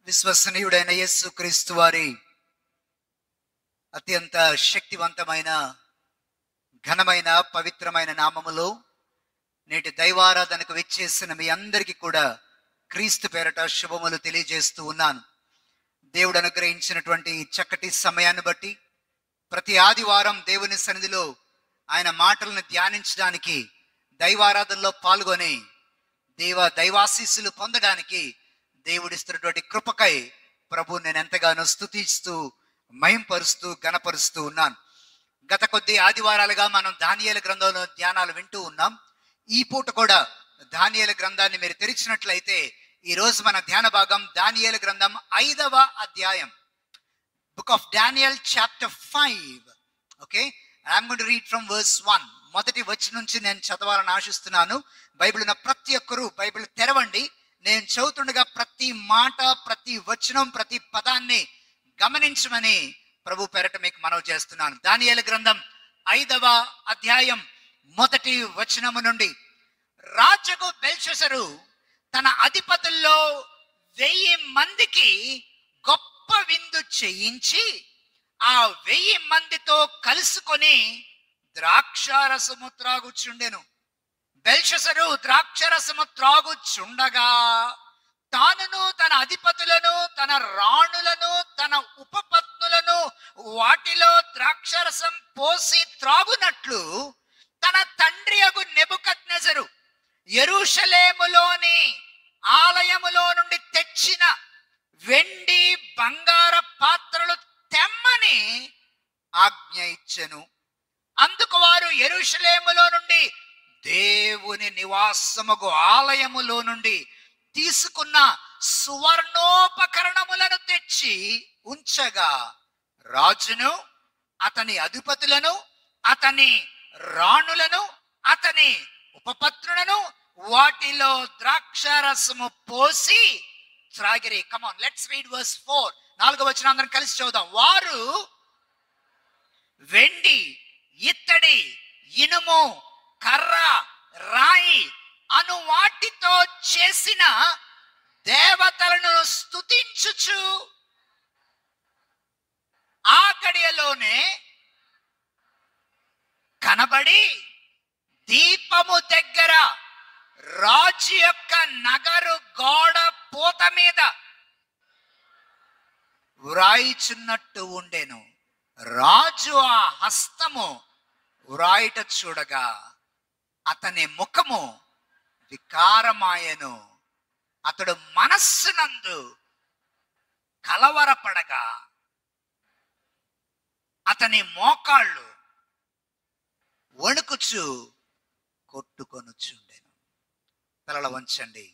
విశ్వసనీయుడైన యేసుక్రీస్తు వారి అత్యంత శక్తివంతమైన ఘనమైన పవిత్రమైన నామములో నేటి దైవారాధనకు విచ్చేసిన మీ అందరికీ కూడా క్రీస్తు పేరట శుభములు తెలియజేస్తూ ఉన్నాను. దేవుడు అనుగ్రహించినటువంటి చక్కటి సమయాన్ని బట్టి ప్రతి ఆదివారం దేవుని సన్నిధిలో ఆయన మాటలను ధ్యానించడానికి, దైవారాధనలో పాల్గొని దైవాశీస్సులు పొందడానికి దేవుడిస్తున్నటువంటి కృపకై ప్రభు నేను ఎంతగానో స్తుతిస్తూ మహింపరుస్తూ ఘనపరుస్తూ ఉన్నాను. గత కొద్ది ఆదివారాలుగా మనం దానియేలు గ్రంథంలో ధ్యానాలు వింటూ ఉన్నాం. ఈ పూట కూడా దానియేలు గ్రంథాన్ని మీరు తెరిచినట్లయితే ఈ రోజు మన ధ్యాన భాగం దానియేలు గ్రంథం 5వ అధ్యాయం, book of Daniel chapter 5. Okay, I'm going to read from verse 1. మొదటి వచనం నుంచి నేను చదవాలని ఆశిస్తున్నాను. బైబిల్ ఉన్న ప్రతి ఒక్కరూ బైబిల్ తెరవండి. నేను చదువుతుండగా ప్రతి మాట, ప్రతి వచనం, ప్రతి పదాన్ని గమనించమని ప్రభు పేరట మీకు మనవి చేస్తున్నాను. దానియేలు గ్రంథం 5వ అధ్యాయం మొదటి వచనము నుండి. రాజుకు బెల్షస్సరు తన అధిపతుల్లో 1000 మందికి గొప్ప విందు చేయించి ఆ 1000 మందితో కలుసుకొని ద్రాక్షారసము త్రాగుచుండెను. బెల్షస్సరు ద్రాక్షరసము త్రాగుచుండగా తానును తన అధిపతులను, తన రాణులను, తన ఉపపత్నులను వాటిలో ద్రాక్షరసం పోసి త్రాగునట్లు తన తండ్రి యగు నెబుకద్నెజరు యెరూషలేములోని ఆలయములో నుండి తెచ్చిన వెండి బంగార పాత్రలు తెమ్మని ఆజ్ఞ ఇచ్చెను. అందుకు వారు యెరూషలేములో నుండి దేవుని నివాసముగు ఆలయములో నుండి తీసుకున్న సువర్ణోపకరణములను తెచ్చి ఉంచగా రాజును, అతని అధిపతులను, అతని రాణులను, అతని ఉపపత్నులను వాటిలో ద్రాక్షారసము పోసి త్రాగిరి. Come on, let's read verse 4. 4వ వచనం అందరం కలిసి చదువుదాం. వారు వెండి, ఇత్తడి, ఇనుము, కర్ర, రాయి అను వాటితో చేసిన దేవతలను స్తుతించుచు ఆ గడియలోనే కనబడి దీపము దగ్గర రాజు యొక్క నగరు గోడ పూత మీద వ్రాయిచున్నట్టు ఉండెను. రాజు ఆ హస్తము వ్రాయిట చూడగా అతని ముఖము వికారమాయెను. అతడు మనస్సునందు కలవరపడగా అతని మోకాళ్ళు వణుకుచు కొట్టుకొనుచుండెను. తలల వంచండి.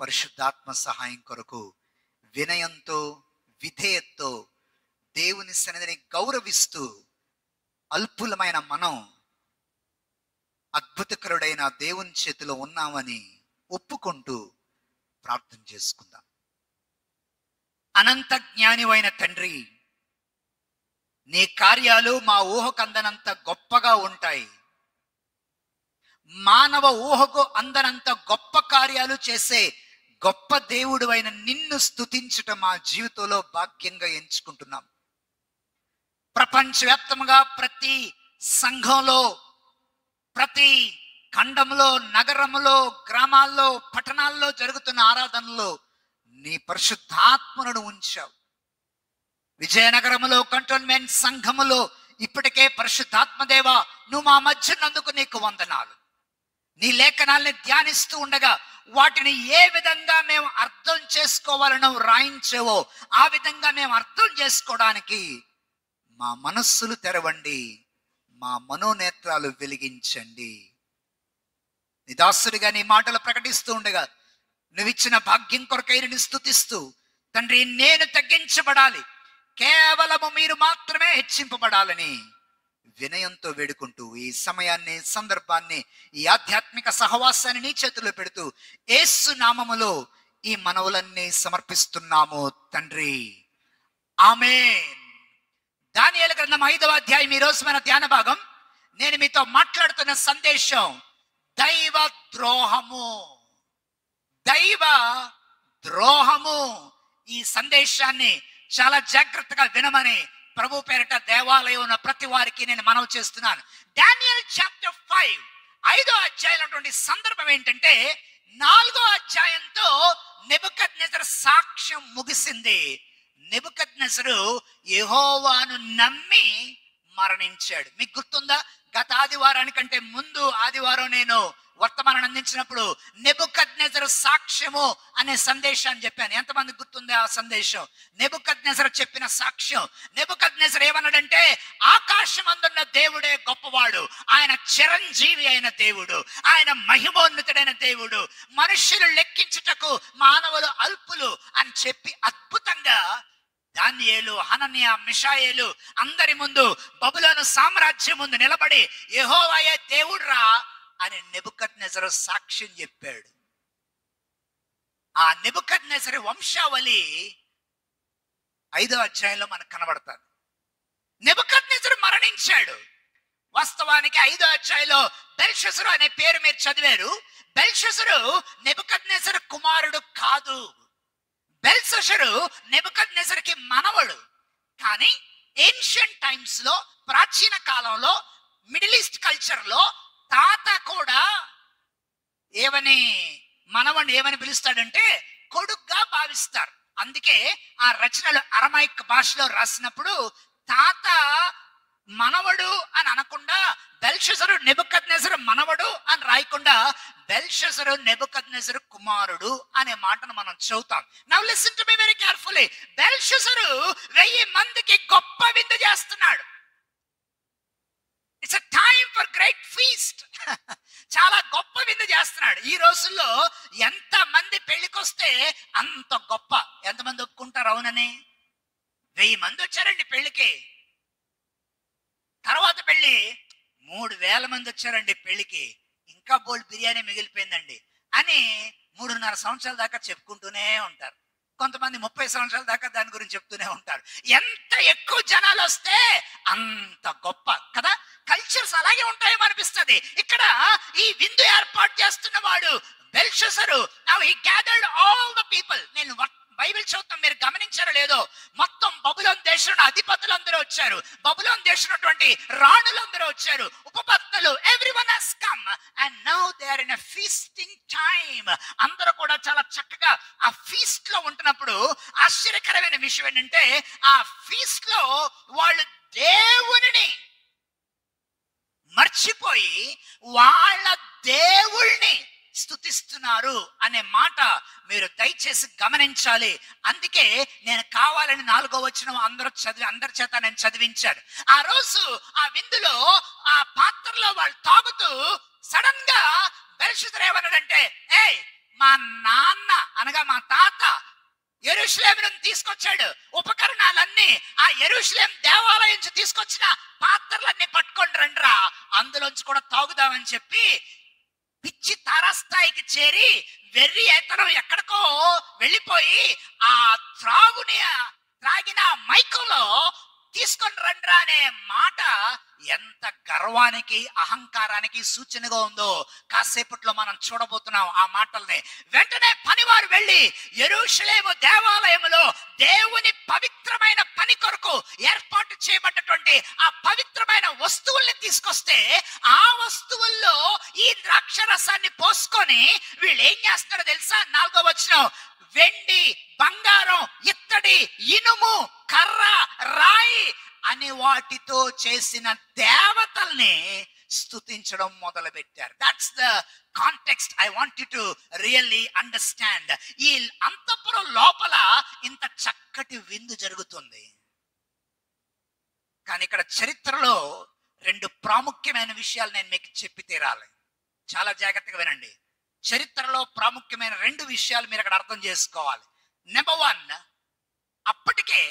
పరిశుద్ధాత్మ సహాయం కొరకు వినయంతో, విధేయతతో దేవుని సన్నిధిని గౌరవిస్తూ అల్పులమైన మనం అద్భుతకరుడైన దేవుని చేతిలో ఉన్నామని ఒప్పుకుంటూ ప్రార్థన చేసుకుందాం. అనంత జ్ఞానివైన తండ్రి, నీ కార్యాలు మా ఊహకందనంత గొప్పగా ఉంటాయి. మానవ ఊహకు అందనంత గొప్ప కార్యాలు చేసే గొప్ప దేవుడు అయిన నిన్ను స్తుతించటం మా జీవితంలో భాగ్యంగా ఎంచుకుంటున్నాం. ప్రపంచవ్యాప్తంగా ప్రతి సంఘంలో, ప్రతి ఖండంలో, నగరంలో, గ్రామాల్లో, పట్టణాల్లో జరుగుతున్న ఆరాధనలో నీ పరిశుద్ధాత్మను ఉంచావు. విజయనగరంలో కంటోన్మెంట్ సంఘములో ఇప్పటికే పరిశుద్ధాత్మదేవ నువ్వు మా మధ్యనందుకు నీకు వందనాలు. నీ లేఖనాల్ని ధ్యానిస్తూ ఉండగా వాటిని ఏ విధంగా మేము అర్థం చేసుకోవాలని రాయించావో ఆ విధంగా మేము అర్థం చేసుకోవడానికి మా మనస్సులు తెరవండి, మా మనోనేత్రాలు వెలిగించండి. నీ దాసుడిగా నీ మాటలు ప్రకటిస్తూ ఉండగా నువ్విచ్చిన భాగ్యం కొరకై నిన్ను స్తుతిస్తూ, తండ్రి నేను తగ్గించబడాలి, కేవలము మీరు మాత్రమే హెచ్చింపబడాలని వినయంతో వేడుకుంటూ ఈ సమయాన్ని, సందర్భాన్ని, ఈ ఆధ్యాత్మిక సహవాసాన్ని నీ చేతుల్లో పెడుతూ యేసు నామములో ఈ మనవులన్నీ సమర్పిస్తున్నాము తండ్రి, ఆమేన్. దానియేలు గ్రంథం 5వ అధ్యాయం ఈ రోజు మన ధ్యాన భాగం. నేను మీతో మాట్లాడుతున్న సందేశం దైవ ద్రోహము. దైవ ద్రోహము. ఈ సందేశాన్ని చాలా జాగ్రత్తగా వినమని ప్రభు పేరిట దేవాలయం ఉన్న ప్రతి వారికి నేను మనవి చేస్తున్నాను. డానియల్ చాప్టర్ 5 5వ అధ్యాయం సందర్భం ఏంటంటే, 4వ అధ్యాయంతో నెబుకద్నెజరు సాక్ష్యం ముగిసింది. నెబుకద్నెజరు యెహోవాను నమ్మి మరణించాడు. మీకు గుర్తుందా, గత ఆదివారానికంటే ముందు ఆదివారం నేను వర్తమానం అందించినప్పుడు నెబుకద్నెజరు సాక్ష్యము అనే సందేశాన్ని చెప్పాను. ఎంతమంది గుర్తుంది ఆ సందేశం? నెబుకద్నెజరు చెప్పిన సాక్ష్యం. నెబుకద్నెజరు ఏమన్నాడంటే, ఆకాశమందున్న దేవుడే గొప్పవాడు, ఆయన చిరంజీవి అయిన దేవుడు, ఆయన మహిమోన్నతుడైన దేవుడు, మనుష్యులు లెక్కించుటకు మానవులు అల్పులు అని చెప్పి అద్భుతంగా దానియేలు, హనన్యా, మిషాయేలు అందరి ముందు బబులోను సామ్రాజ్యం ముందు నిలబడి యెహోవాయే దేవుడురా అని నెబుకద్నెజరు సాక్ష్యం చెప్పాడు. ఆ నెబుకద్నెజరు వంశావళి 5వ అధ్యాయంలో మనకు కనబడతారు. నెబుకద్నెజరు మరణించాడు. వాస్తవానికి 5వ అధ్యాయంలో బెల్షస్సరు అనే పేరు మీరు చదివారు. బెల్షస్సరు నెబుకద్నెజరు కుమారుడు కాదు. బెల్షస్సరు నెబుకద్నెజరుకి మనవడు. కానీ ఏన్షియంట్ టైమ్స్ లో, ప్రాచీన కాలంలో, మిడిల్ ఈస్ట్ కల్చర్ లో తాత కూడా మనవడిని ఏమని పిలుస్తాడంటే కొడుగ్గా భావిస్తారు. అందుకే ఆ రచనలు అరమైక్ భాషలో రాసినప్పుడు తాత మనవడు అని అనకుండా బెల్షస్సరు నెబుకద్నెజరు మనవడు అని రాయకుండా బెల్షస్సరు నెబుకద్నెజరు కుమారుడు అనే మాటను మనం చదువుతాం. Now listen to me very carefully. Belshazzar 1000 మందికి గొప్ప విందు చేస్తున్నాడు. It's a time for great feast. చాలా గొప్ప విందు చేస్తున్నాడు. ఈ రోజుల్లో ఎంత మంది పెళ్లికొస్తే అంత గొప్ప. ఎంతమంది ఒప్పుకుంటారు అవునని? 1000 మంది వచ్చారండి పెళ్లికి. తర్వాత పెళ్లి 3000 మంది వచ్చారండి పెళ్లికి, ఇంకా బోల్డ్ బిర్యానీ మిగిలిపోయిందండి అని 3.5 సంవత్సరాల దాకా చెప్పుకుంటూనే ఉంటారు. కొంతమంది 30 సంవత్సరాల దాకా దాని గురించి చెప్తూనే ఉంటారు. ఎంత ఎక్కువ జనాలు వస్తే అంత గొప్ప కదా. కల్చర్స్ అలాగే ఉంటాయేమో అనిపిస్తుంది. ఇక్కడ ఈ విందు ఏర్పాటు చేస్తున్న వాడు Belshazzar. Now he gathered all the people. నేను బైబిల్ చదువుతాం, మీరు గమనించారో లేదో, మొత్తం బబులోన్ దేశంలో అధిపతులందరూ వచ్చారు, బబులోన్ దేశంలో రాణులందరూ వచ్చారు, ఉపపత్నులు, everyone has come and now they are in a feasting time. అందరూ కూడా చాలా చక్కగా ఆ ఫీస్ట్ లో ఉంటున్నప్పుడు ఆశ్చర్యకరమైన విషయం ఏంటంటే, ఆ ఫీస్ట్ లో వాళ్ళు దేవుని మర్చిపోయి వాళ్ళ దేవుణ్ణి స్తుతిస్తున్నారు అనే మాట మీరు దయచేసి గమనించాలి. అందుకే నేను కావాలని 4వ వచనం అందరి చేత నేను చదివించాను. ఆ రోజు ఆ విందులో ఆ పాత్రలో వాళ్ళు తాగుతూ సడన్ గా బెల్షస్సరు ఏమన్నాడంటే, ఏయ్ మా నాన్న అనగా మా తాత యెరూషలేము నుంచి తీసుకొచ్చాడు ఉపకరణాలన్నీ, ఆ యెరూషలేం దేవాలయం నుంచి తీసుకొచ్చిన పాత్రలన్నీ పట్టుకొని రండిరా, అందులోంచి కూడా తాగుదామని చెప్పి పిచ్చి తారాస్థాయికి చేరి వెర్రి ఏతనం ఎక్కడికో వెళ్ళిపోయి ఆ త్రాగిన మైకంలో తీసుకొని రండ్రా అనే మాట ఎంత గర్వానికి, అహంకారానికి సూచనగా ఉందో కాసేపట్లో మనం చూడబోతున్నాం ఆ మాటల్ని. వెంటనే పనివారు వెళ్ళి యెరూషలేము దేవాలయములో దేవుని పవిత్రమైన పని కొరకు ఏర్పాటు చేయబడ్డటువంటి ఆ పవిత్రమైన వస్తువుల్ని తీసుకొస్తే ఆ వస్తువుల్లో ఈ ద్రాక్షరసాన్ని పోసుకొని వీళ్ళు ఏం చేస్తారో తెలుసా? 4వ వచనం, వెండి, బంగారం, ఇత్తడి, ఇనుము, కర్ర, రాయి అని వాటితో చేసిన దేవతల్ని స్తుతించడం మొదలు పెట్టారు. That's the context I want you to really understand. ఈ అంతఃపురం లోపల ఇంత చక్కటి విందు జరుగుతుంది. కానీ ఇక్కడ చరిత్రలో 2 ప్రాముఖ్యమైన విషయాలు నేను మీకు చెప్పి తీరాలి. చాలా జాగ్రత్తగా వినండి. చరిత్రలో ప్రాముఖ్యమైన 2 విషయాలు మీరు అక్కడ అర్థం చేసుకోవాలి. నెంబర్ 1, అప్పటికే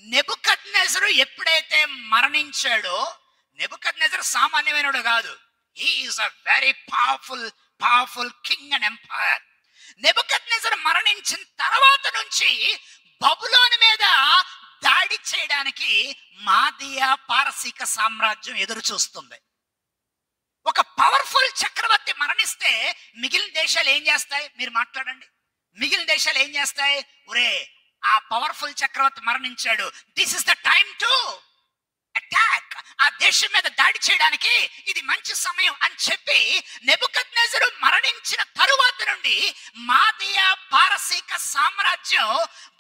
నెబుకద్నెజరు ఎప్పుడైతే మరణించాడో, నెబుకద్నెజరు సామాన్యమైనడు కాదు. He is a very powerful king and empire. Nebuchadnezzar మరణించిన తర్వాత నుంచి బబులోను మీద దాడి చేయడానికి మాదియా పారసీక సామ్రాజ్యం ఎదురు చూస్తుంది. ఒక పవర్ఫుల్ చక్రవర్తి మరణిస్తే మిగిలిన దేశాలు ఏం చేస్తాయి? మీరు మాట్లాడండి. మిగిలిన దేశాలు ఏం చేస్తాయి? ఒరే ఆ పవర్ఫుల్ చక్రవర్తి మరణించాడు. This is the time to attack. ఆ దేశం మీద దాడి చేయడానికి ఇది మంచి సమయం అని చెప్పి నెబుకద్నెజరు మరణించిన తరువాత నుండి మాదియా పారసీక సామ్రాజ్యం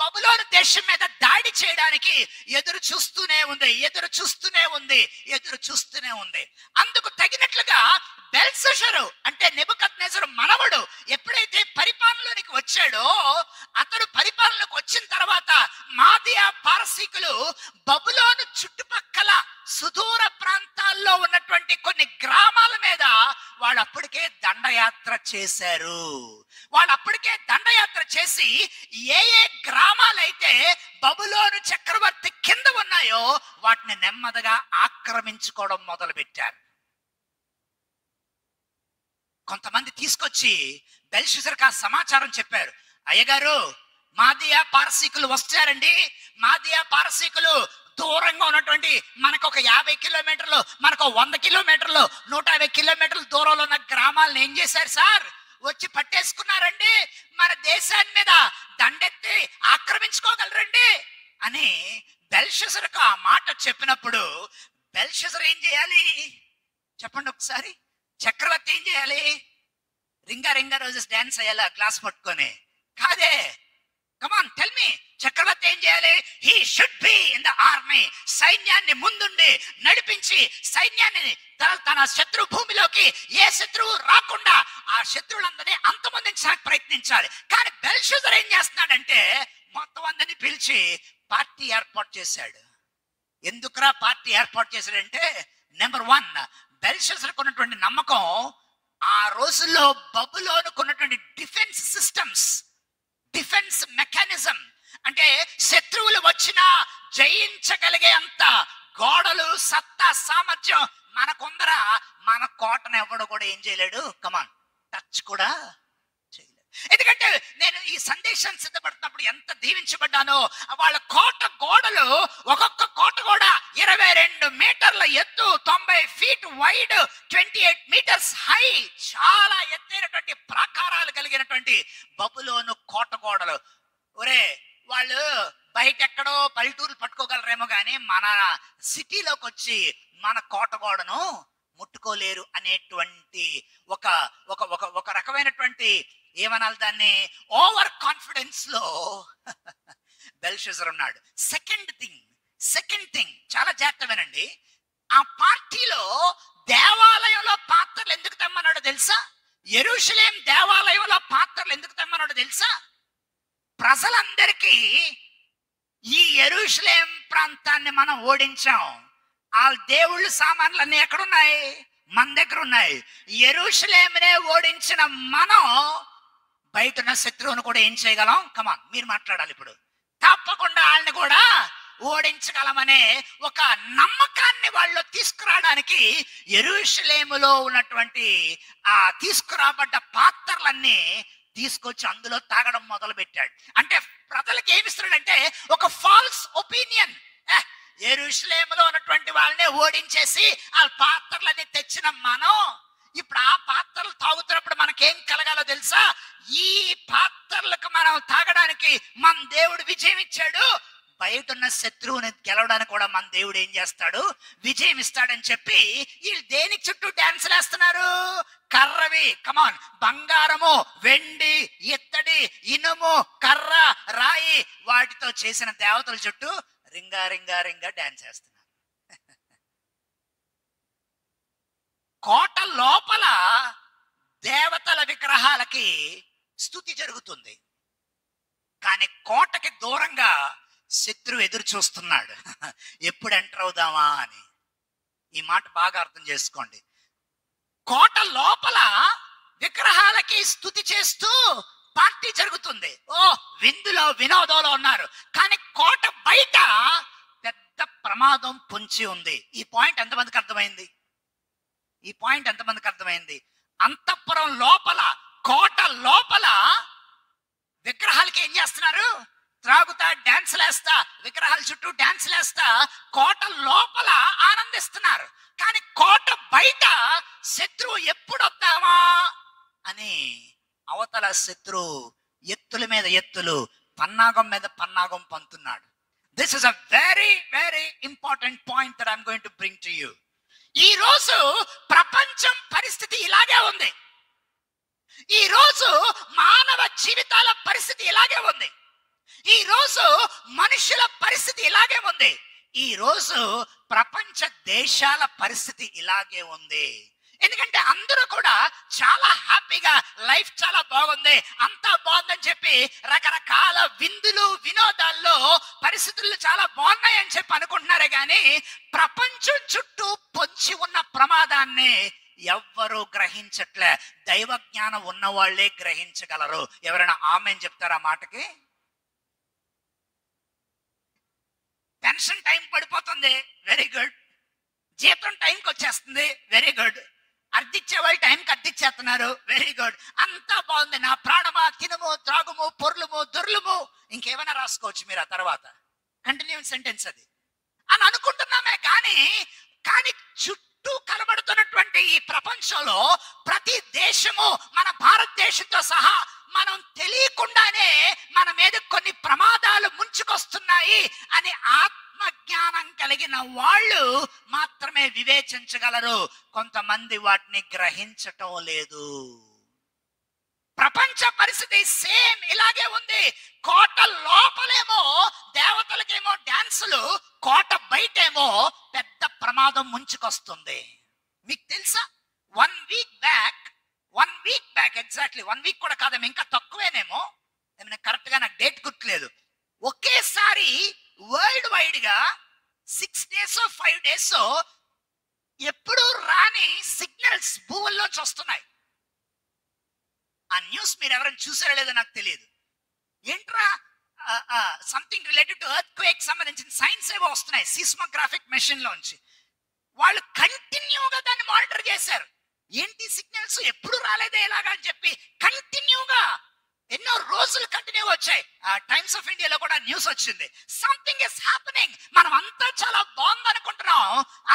బబులోను దేశం మీద దాడి చేయడానికి ఎదురు చూస్తూనే ఉంది. అందుకు తగినట్లుగా బెల్షస్సరు అంటే నెబుకద్నెజరు మనవడు ఎప్పుడైతే పరిపాలనలోనికి వచ్చాడో, అతడు పరిపాలనకు వచ్చిన తర్వాత మాదియా పారసీకులు బబులోను చుట్టుపక్కల సుదూర ప్రాంతాల్లో ఉన్నటువంటి కొన్ని గ్రామాల మీద వాళ్ళు అప్పటికే దండయాత్ర చేసి ఏ గ్రామాలైతే బబులోను చక్రవర్తి కింద ఉన్నాయో వాటిని నెమ్మదిగా ఆక్రమించుకోవడం మొదలు పెట్టారు. కొంతమంది తీసుకొచ్చి బెల్షస్సరుకు ఆ సమాచారం చెప్పారు. అయ్యగారు, మాదియా పారసీకులు వస్తారండి. మాదియా పారసీకులు దూరంగా ఉన్నటువంటి మనకు ఒక 50 కిలోమీటర్లు, మనకు 100 కిలోమీటర్లు, 150 కిలోమీటర్ల దూరంలో ఉన్న గ్రామాలను ఏం చేశారు సార్? వచ్చి పట్టేసుకున్నారండి. మన దేశాన్ని మీద దండెత్తి ఆక్రమించుకోగలరండి అని బెల్షస్సరుకు ఆ మాట చెప్పినప్పుడు బెల్షస్సరు ఏం చేయాలి చెప్పండి ఒకసారి? చక్రవర్తి ఏం చేయాలి? రింగా రింగా రోజెస్ డాన్స్ అయ్యాలా గ్లాస్ పట్టుకొని? కాదే. Come on tell me. చక్రవర్తి ఏం చేయాలి? He should be in the army. సైన్యాన్ని ముందుండి నడిపించి సైన్యాన్ని తన శత్రు భూమిలోకి ఏ శత్రువు రాకుండా ఆ శత్రువులందరినీ అంతమొందించడానికి ప్రయత్నించాలి. కానీ బెల్షస్సరు ఏం చేస్తున్నాడంటే మొత్తం అందరినీ పిలిచి పార్టీ ఏర్పాటు చేశాడు. ఎందుకురా పార్టీ ఏర్పాటు చేశాడంటే, నెంబర్ 1, బెల్షస్సరుకు ఉన్నటువంటి నమ్మకం ఆ రోజుల్లో బబులోనుకు ఉన్నటువంటి డిఫెన్స్ సిస్టమ్స్, డిఫెన్స్ మెకానిజం అంటే శత్రువులు వచ్చినా జయించగలిగే అంత గోడలు, సత్తా, సామర్థ్యం మనకుందరా. మన కోటను ఎవడు కూడా ఏం చేయలేడు. కమాన్ టచ్ కూడా చేయలేడు. ఎందుకంటే నేను ఈ సందేశాన్ని సిద్ధపడుతున్నప్పుడు ఎంత దీవించబడ్డానో. వాళ్ళ కోట గోడలు, ఒక్కొక్క కోట కూడా 22 మీటర్ల ఎత్తు, 90 ఫీట్ వైడ్, 28 మీటర్స్ హై, చాలా ఎత్తైనటువంటి ప్రాకారాలు కలిగినటువంటి బబులోను కోట గోడలు. ఒరే, వాళ్ళు బయట ఎక్కడో పల్లెటూరు పట్టుకోగలరేమో కానీ మన సిటీలోకి వచ్చి మన కోట గోడను ముట్టుకోలేరు అనేటువంటి ఒక ఒక ఒక ఒక రకమైనటువంటి ఏమనాలి దాన్ని, ఓవర్ కాన్ఫిడెన్స్ లో బెల్షస్సరు ఉన్నాడు. సెకండ్ థింగ్ చాలా జాగ్రత్తమేనండి. ఆ పార్టీలో దేవాలయంలో పాత్రలు ఎందుకు తెమ్మన్నాడో తెలుసా? యెరూషలేం దేవాలయంలో పాత్రలు ఎందుకు తెమ్మన్నాడో తెలుసా? ప్రజలందరికీ ఈ యెరూషలేం ప్రాంతాన్ని మనం ఓడించాం. ఆ దేవుళ్ళు సామాన్లన్నీ ఎక్కడున్నాయి? మన దగ్గర ఉన్నాయి. యెరూషలేమునే ఓడించిన మనం బయట ఉన్న శత్రువును కూడా ఏం చేయగలం? కమాన్ మీరు మాట్లాడాలి ఇప్పుడు. తప్పకుండా వాళ్ళని కూడా ఓడించగలమనే ఒక నమ్మకాన్ని వాళ్ళు తీసుకురావడానికి యెరూషలేములో ఉన్నటువంటి ఆ తీసుకురాబడ్డ పాత్రలన్నీ తీసుకొచ్చి అందులో తాగడం మొదలు పెట్టాడు. అంటే ప్రజలకు ఏమిస్తున్నాడంటే ఒక ఫాల్స్ ఒపీనియన్. యెరూషలేములో ఉన్నటువంటి వాళ్ళని ఓడించేసి ఆ పాత్రలన్నీ తెచ్చిన మనం ఇప్పుడు ఆ పాత్రలు తాగుతున్నప్పుడు మనకేం కలగాలో తెలుసా? ఈ పాత్రలకు మనం తాగడానికి మన దేవుడు విజయం ఇచ్చాడు. బయట ఉన్న శత్రువుని గెలవడానికి కూడా మన దేవుడు ఏం చేస్తాడు? విజయం ఇస్తాడని చెప్పి వీళ్ళు దేనికి చుట్టూ డాన్స్ వేస్తున్నారు? కర్రవి, కమాన్, బంగారము, వెండి, ఇత్తడి, ఇనుము, కర్ర, రాయి వాటితో చేసిన దేవతల చుట్టూ రింగా రింగా రింగా డాన్స్ వేస్తున్నారు. కోట లోపల దేవతల విగ్రహాలకి స్తుతి జరుగుతుంది. కానీ కోటకి దూరంగా శత్రువు ఎదురు చూస్తున్నాడు, ఎప్పుడు ఎంటర్ అవుదామా అని. ఈ మాట బాగా అర్థం చేసుకోండి. కోట లోపల విగ్రహాలకి స్తుతి చేస్తూ పార్టీ జరుగుతుంది. విందులో వినోదంలో ఉన్నారు. కానీ కోట బయట పెద్ద ప్రమాదం పొంచి ఉంది. ఈ పాయింట్ ఎంతమందికి అర్థమైంది? అంతఃపురం లోపల, కోట లోపల విగ్రహాలకి ఏం చేస్తున్నారు? త్రాగుతా, డాన్సులు వేస్తా, విగ్రహాల చుట్టూ డాన్సులు వేస్తా కోట లోపల ఆనందిస్తున్నారు. కానీ కోట బయట శత్రువు ఎప్పుడు వద్దామా అని అవతల శత్రువు ఎత్తుల మీద ఎత్తులు, పన్నాగం మీద పన్నాగం పంతున్నాడు. This is a very very important point that I'm going to bring to you. ఈ రోజు ప్రపంచం పరిస్థితి ఇలాగే ఉంది. ఈ రోజు మానవ జీవితాల పరిస్థితి ఇలాగే ఉంది. ఈ రోజు మనుషుల పరిస్థితి ఇలాగే ఉంది. ఈ రోజు ప్రపంచ దేశాల పరిస్థితి ఇలాగే ఉంది. ఎందుకంటే అందరూ కూడా చాలా హ్యాపీగా, లైఫ్ చాలా బాగుంది, అంతా బాగుందని చెప్పి రకరకాల విందులు వినోదాల్లో పరిస్థితులు చాలా బాగున్నాయి అని చెప్పి అనుకుంటున్నారే కానీ ప్రపంచం చుట్టూ పొంచి ఉన్న ప్రమాదాన్ని ఎవ్వరూ గ్రహించట్లే. దైవ జ్ఞానం ఉన్న వాళ్ళే గ్రహించగలరు. ఎవరైనా ఆమెన్ చెప్తారా మాటకి? పెన్షన్ టైం పడిపోతుంది, వెరీ గుడ్. జీతం టైంకి వచ్చేస్తుంది, వెరీ గుడ్. అర్ధిచ్చే వాళ్ళు టైంకి అర్ధిచ్చేస్తున్నారు, వెరీ గుడ్. అంతా బాగుంది. నా ప్రాణమా తినుము త్రాగుము పొర్లుము దొర్లుము, ఇంకేమైనా రాసుకోవచ్చు మీరు ఆ తర్వాత, కంటిన్యూ సెంటెన్స్ అది అని అనుకుంటున్నామే. కానీ చుట్టూ కనబడుతున్నటువంటి ఈ ప్రపంచంలో ప్రతి దేశము మన భారతదేశంతో సహా మనం తెలియకుండానే మన మీద కొన్ని ప్రమాదాలు ముంచుకొస్తున్నాయి అని ఆత్మజ్ఞానం కలిగిన వాళ్ళు మాత్రమే వివేచించగలరు. కొంతమంది వాటిని గ్రహించటం లేదు. ప్రపంచ పరిస్థితి సేమ్ ఇలాగే ఉంది. కోట లోపలేమో దేవతలకేమో డాన్సులు, కోట బయటేమో పెద్ద ప్రమాదం ముంచుకొస్తుంది. మీకు తెలుసా, 1 వీక్ బ్యాక్ ఎగ్జాక్ట్లీ 1 వీక్ కూడా కాదేమో, ఇంకా తక్కువేనేమో, కరెక్ట్ గా నాకు డేట్ గుర్తులేదు. ఒకేసారి వరల్డ్ వైడ్ గా 6 days 5 days ఎప్పుడు రాని సిగ్నల్స్ భూముల్లోంచి వస్తున్నాయి. ఆ న్యూస్ మీరు ఎవరైనా చూసారో లేదో నాకు తెలియదు. ఏంట్రా, something related to earth quake సంబంధించిన సైన్స్ ఏవో వస్తున్నాయి సిస్మోగ్రాఫిక్ మెషిన్ లోంచి. వాళ్ళు కంటిన్యూగా దాన్ని మానిటర్ చేశారు. ఏంటి సిగ్నల్స్ ఎప్పుడు రాలేదే ఎలాగా అని చెప్పి కంటిన్యూగా ఎన్నో రోజులు కంటిన్యూ వచ్చాయి. టైమ్స్ ఆఫ్ ఇండియాలో కూడా న్యూస్ వచ్చింది, సంథింగ్ ఇస్ హ్యాపెనింగ్. మనం అంతా చాలా బాగుంది అనుకుంటున్నాం,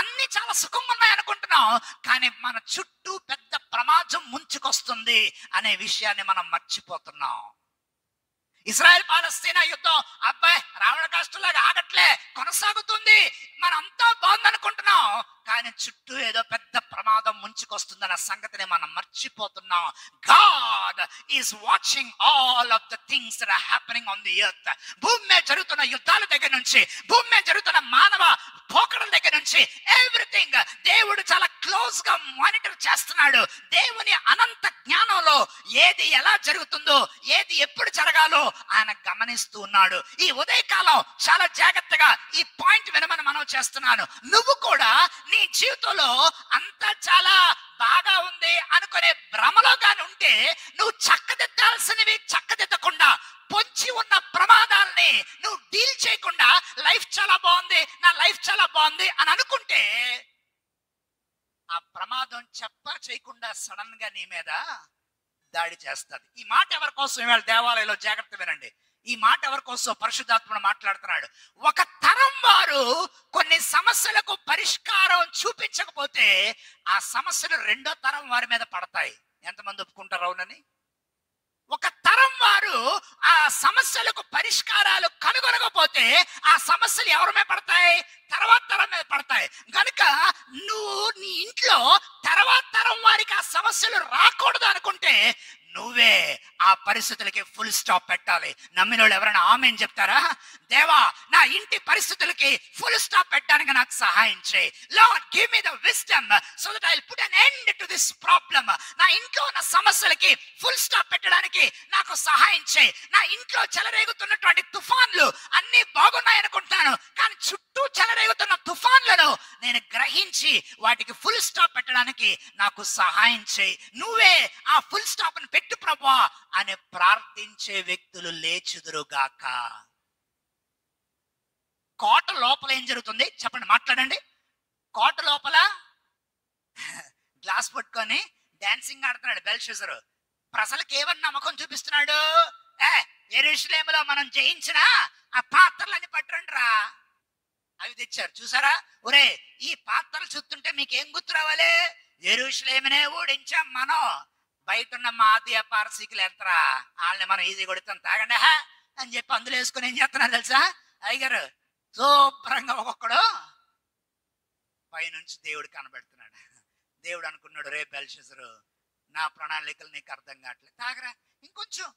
అన్ని చాలా సుఖంగా ఉన్నాయి అనుకుంటున్నాం, కానీ మన చుట్టూ పెద్ద ప్రమాదం ముంచుకొస్తుంది అనే విషయాన్ని మనం మర్చిపోతున్నాం. ఇజ్రాయెల్ పాలస్తీనా యుద్ధం అబ్బాయి రావణ కాష్టలాగా ఆగట్లే, కొనసాగుతుంది. మనంతా బాగుందనుకుంటున్నాం, కానీ చుట్టూ ఏదో పెద్ద ప్రమాదం ముంచుకొస్తుందన్న సంగతిని మనం మర్చిపోతున్నాం. God is watching all of the things that are happening on the earth. భూమి మీద జరుగుతున్న యుద్ధాల దగ్గర నుంచి, భూమి మీద జరుగుతున్న మానవ పోకడల దగ్గర నుంచి ఎవ్రీథింగ్ దేవుడు చాలా క్లోజ్ గా మానిటర్ చేస్తున్నాడు. దేవుని అనంత జ్ఞానంలో ఏది ఎలా జరుగుతుందో, ఏది ఎప్పుడు జరగాలో ఆయన గమనిస్తూ ఉన్నాడు. ఈ ఉదయకాలం చాలా జాగ్రత్తగా ఈ పాయింట్ వినమని మనం చేస్తున్నాను. నువ్వు కూడా నీ జీవితంలో అంతా చాలా బాగా ఉంది అనుకునే భ్రమలో గాని ఉంటే, నువ్వు చక్కదిద్దాల్సినవి చక్కదిద్దకుండా, పొంచి ఉన్న ప్రమాదాలని నువ్వు డీల్ చేయకుండా లైఫ్ చాలా బాగుంది, నా లైఫ్ చాలా బాగుంది అని అనుకుంటే, ఆ ప్రమాదం చెప్పా చేయకుండా సడన్ గా నీ మీద దాడి చేస్తుంది. ఈ మాట ఎవరి కోసం ఇవాళ దేవాలయంలో జాగ్రత్త వినండి. ఈ మాట ఎవరి కోసం పరిశుద్ధాత్ముడు మాట్లాడుతున్నాడు. ఒక తరం వారు కొన్ని సమస్యలకు పరిష్కారం చూపించకపోతే ఆ సమస్యలు రెండో తరం వారి మీద పడతాయి. ఎంతమంది ఒప్పుకుంటారు అవునని? ఒక తరం వారు ఆ సమస్యలకు పరిష్కారాలు కనుగొనకపోతే ఆ సమస్యలు ఎవరి మీద పడతాయి? తర్వాత తరం మీద పడతాయి. గనుక నువ్వు నీ ఇంట్లో తర్వాత తరం వారికి ఆ సమస్యలు రాకూడదు అనుకుంటే నువ్వే ఆ పరిస్థితులకి ఫుల్ స్టాప్ పెట్టాలి. నమ్మిన వాళ్ళు ఎవరైనా ఆమేన్ చెప్తారా? దేవా, నా ఇంటి పరిస్థితులకి ఫుల్ స్టాప్ పెట్టడానికి నాకు సహాయం చేయి. Lord, give me the wisdom so that I will put an end to this problem. నా ఇంట్లో ఉన్న సమస్యలకి ఫుల్ స్టాప్ పెట్టడానికి నాకు సహాయం చేయి. నా ఇంట్లో చెలరేగుతున్నటువంటి తుఫాన్లు అన్ని బాగున్నాయి అనుకుంటాను, కానీ చుట్టూ చెలరేగుతున్న తుఫాన్లను నేను గ్రహించి వాటికి ఫుల్ స్టాప్ పెట్టడానికి నాకు సహాయం చేయి. నువ్వే ఆ ఫుల్ స్టాప్ ని పెట్టు ప్రభువా అని ప్రార్థించే వ్యక్తులు లేచుదురుగాక. కోట లోపల ఏం జరుగుతుంది చెప్పండి, మాట్లాడండి. కోట లోపల గ్లాస్ పట్టుకొని డాన్సింగ్ ఆడుతున్నాడు బెల్షస్సరు. ప్రజలకు ఏమన్నా నమ్మకం చూపిస్తున్నాడు? యెరూషలేములో మనం జయించిన ఆ పాత్రలన్నీ పట్టురండి రా, అవి తెచ్చారు. చూసారా? ఒరే, ఈ పాత్రలు చూస్తుంటే మీకేం గుర్తు రావాలి? యెరూషలేమునే ఓడించాం మనం. బయట ఉన్న మాదియా పారసీకులు ఎంతరా, వాళ్ళని మనం ఈజీ కొడుతాం. తాగండి. అని చెప్పి అందులో వేసుకొని ఏం చేస్తున్నారు తెలుసా అయ్యగారు? శుభ్రంగా ఒక్కొక్కడు పైనుంచి దేవుడు కనబెడుతున్నాడు. దేవుడు అనుకున్నాడు, రే బెల్షస్సరు, నా ప్రణాళికలు నీకు అర్థం కావట్లేదు, తాగరా, ఇంకొంచెం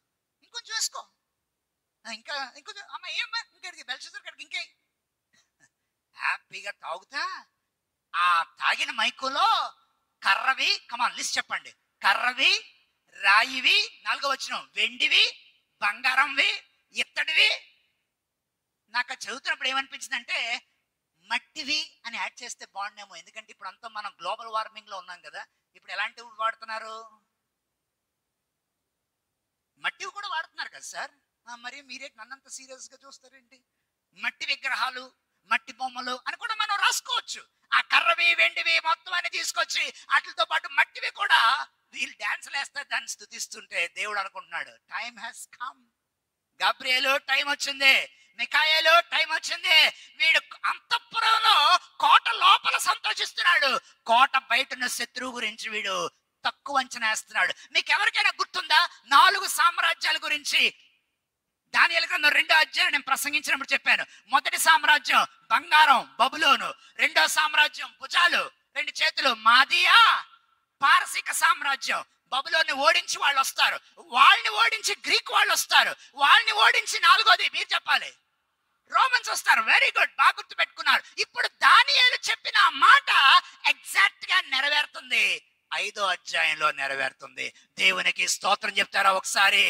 ఇంకొంచెం వేసుకో, ఇంకొంచెం అమ్మ, ఏమ్మా ఇంకేడికి బెల్షస్సర్ కాడికి ఇంకే. హ్యాపీగా తాగుతా ఆ తాగిన మైకులో కర్రవి, కమాన్ లిస్ట్ చెప్పండి, కర్రవి, రాయివి, 4వ వచనం, వెండివి, బంగారంవి, ఇత్తడివి. నాకు అది చదువుతున్నప్పుడు ఏమనిపించిందంటే మట్టివి అని యాడ్ చేస్తే బాగుండేమో, ఎందుకంటే ఇప్పుడు అంతా మనం గ్లోబల్ వార్మింగ్ లో ఉన్నాం కదా. ఇప్పుడు ఎలాంటివి వాడుతున్నారు? మట్టివి కూడా వాడుతున్నారు కదా సార్. మరి మీరే నన్నంత సీరియస్ గా చూస్తారేంటి? మట్టి విగ్రహాలు, మట్టి బొమ్మలు అని కూడా మనం రాసుకోవచ్చు. ఆ కర్రవి, వెండివి మొత్తం అని తీసుకొచ్చి వాటితో పాటు మట్టివి కూడా వీళ్ళు డాన్స్లు వేస్తారు, దాన్ని స్తుతిస్తుంటే దేవుడు అనుకుంటున్నాడు, time has come. Gabriel time వచ్చింది, మిఖాయేలు టైం వచ్చింది. వీడు అంతఃపురంలో కోట లోపల సంతోషిస్తున్నాడు, కోట బయట ఉన్న శత్రువు గురించి వీడు తక్కువ అంచనా వేస్తున్నాడు. మీకు ఎవరికైనా గుర్తుందా 4 సామ్రాజ్యాల గురించి? దానియేలు గ్రంథం 2వ అధ్యాయం నేను ప్రసంగించినప్పుడు చెప్పాను. మొదటి సామ్రాజ్యం బంగారం, బబులోను. 2వ సామ్రాజ్యం భుజాలు, 2 చేతులు, మాదియా పారసీక సామ్రాజ్యం. బబులోని ఓడించి వాళ్ళు వస్తారు, వాళ్ళని ఓడించి గ్రీక్ వాళ్ళు వస్తారు, వాళ్ళని ఓడించి 4వది మీరు చెప్పాలి, రోమన్స్ వస్తారు. వెరీ గుడ్, బాగా గుర్తు పెట్టుకున్నారు. ఇప్పుడు దానియేలు చెప్పిన మాట ఎగ్జాక్ట్ గా నెరవేరుతుంది, 5వ అధ్యాయంలో నెరవేరుతుంది. దేవునికి స్తోత్రం చెప్తారా ఒకసారి?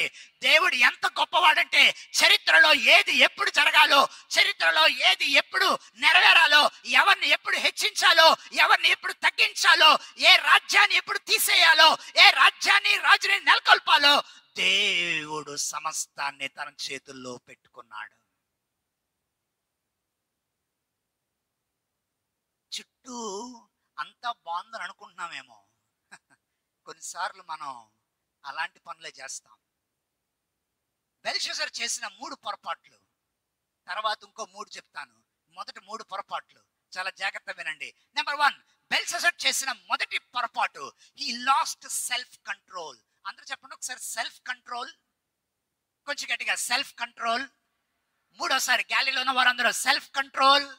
దేవుడు ఎంత గొప్పవాడంటే చరిత్రలో ఏది ఎప్పుడు జరగాలో, చరిత్రలో ఏది ఎప్పుడు నెరవేరాలో, ఎవరిని ఎప్పుడు హెచ్చించాలో, ఎవరిని ఎప్పుడు తగ్గించాలో, ఏ రాజ్యాన్ని ఎప్పుడు తీసేయాలో, ఏ రాజ్యాన్ని రాజుని నెలకొల్పాలో దేవుడు సమస్తాన్ని తన చేతుల్లో పెట్టుకున్నాడు. చుట్టూ అంతా బాగుందని అనుకుంటున్నామేమో, కొన్నిసార్లు మనం అలాంటి పనులే చేస్తాం. బెల్షస్సర్ చేసిన 3 పొరపాట్లు, తర్వాత ఇంకో 3 చెప్తాను. మొదటి 3 పొరపాట్లు చాలా జాగ్రత్త వినండి. నెంబర్ 1, బెల్షస్సర్ చేసిన మొదటి పొరపాటు, హీ లాస్ట్ సెల్ఫ్ కంట్రోల్. అందరూ చెప్పండి ఒకసారి, సెల్ఫ్ కంట్రోల్. కొంచెం గట్టిగా, సెల్ఫ్ కంట్రోల్. 3వసారి గ్యాలీలో ఉన్న వారందరూ సెల్ఫ్ కంట్రోల్.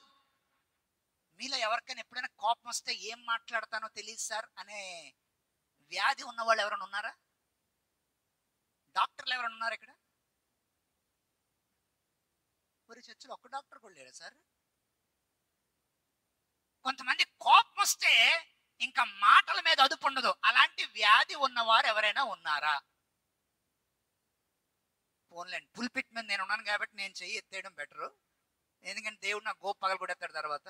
మీలో ఎవరికైనా ఎప్పుడైనా కోపం వస్తే ఏం మాట్లాడతానో తెలియదు సార్ అనే వ్యాధి ఉన్న వాళ్ళు ఎవరైనా ఉన్నారా? డాక్టర్లు ఎవరైనా ఉన్నారా ఇక్కడ? మరి చర్చలో ఒక్క డాక్టర్ కూడా లేరా సార్? కొంతమంది కోపం వస్తే ఇంకా మాటల మీద అదుపు ఉండదు, అలాంటి వ్యాధి ఉన్నవారు ఎవరైనా ఉన్నారా? ఫోన్లేండి, పుల్పిట్ మీద నేను ఉన్నాను కాబట్టి నేను చెయ్యి ఎత్తేయడం బెటరు, ఎందుకంటే దేవుడు నా గోపు పగలు కూడా ఎత్తాడు. తర్వాత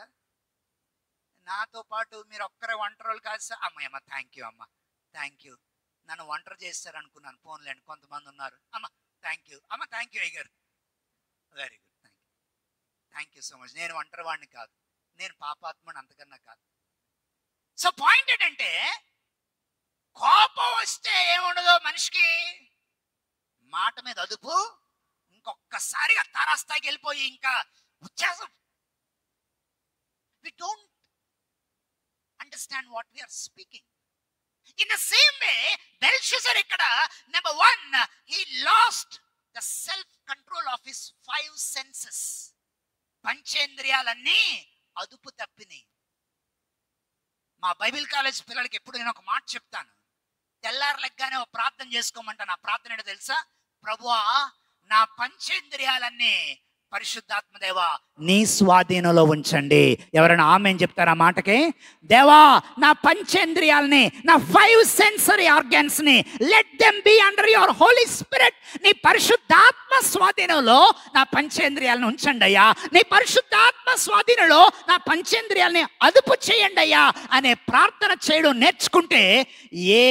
నాతో పాటు మీరు ఒక్కరే ఒంటరోళ్ళు కాదు సార్. అమ్మ థ్యాంక్ యూ, అమ్మ థ్యాంక్ యూ, నన్ను ఒంటరి చేస్తారు అనుకున్నాను. ఫోన్లేండి, కొంతమంది ఉన్నారు. అమ్మ థ్యాంక్ యూ, అమ్మ థ్యాంక్ యూ అయ్యారు, very good, thank you so much. నేను ఒంటరి వాడిని కాదు, నేను పాపాత్ముడిని అంతకన్నా కాదు. సో పాయింట్ ఏంటంటే కోపం వస్తే ఏముండదు మనిషికి, మాట మీద అదుపు, ఇంకొక్కసారిగా తారాస్థాయికి వెళ్ళిపోయి ఇంకా ఉచ్ఛాసం. We don't understand what we are speaking. In the same way, Belshazzar ikkada, number 1, he lost the self control of his 5 senses. పంచేంద్రియాలన్నీ అదుపు తప్పినాయి. మా బైబిల్ కాలేజ్ పిల్లలకి ఎప్పుడు నేను ఒక మాట చెప్తాను, తెల్లారు లెగ్గానే ఒక ప్రార్థన చేసుకోమంటాను. ఆ ప్రార్థన ఏంటో తెలుసా? ప్రభువా, నా పంచేంద్రియాలన్నీ పరిశుద్ధాత్మ దేవా నీ స్వాధీనంలో ఉంచండి. ఎవరైనా ఆమేన్ చెప్తారా మాటకి? దేవా, నా పంచేంద్రియాలని, నా 5 సెన్సరీ ఆర్గాన్స్ ని let them be under your holy spirit. నీ పరిశుద్ధాత్మ స్వాధీనంలో నా పంచేంద్రియాలను ఉంచండి అయ్యా, నీ పరిశుద్ధాత్మ స్వాధీనంలో నా పంచేంద్రియాలని అదుపు చేయండి అయ్యా అనే ప్రార్థన చేయడం నేర్చుకుంటే ఏ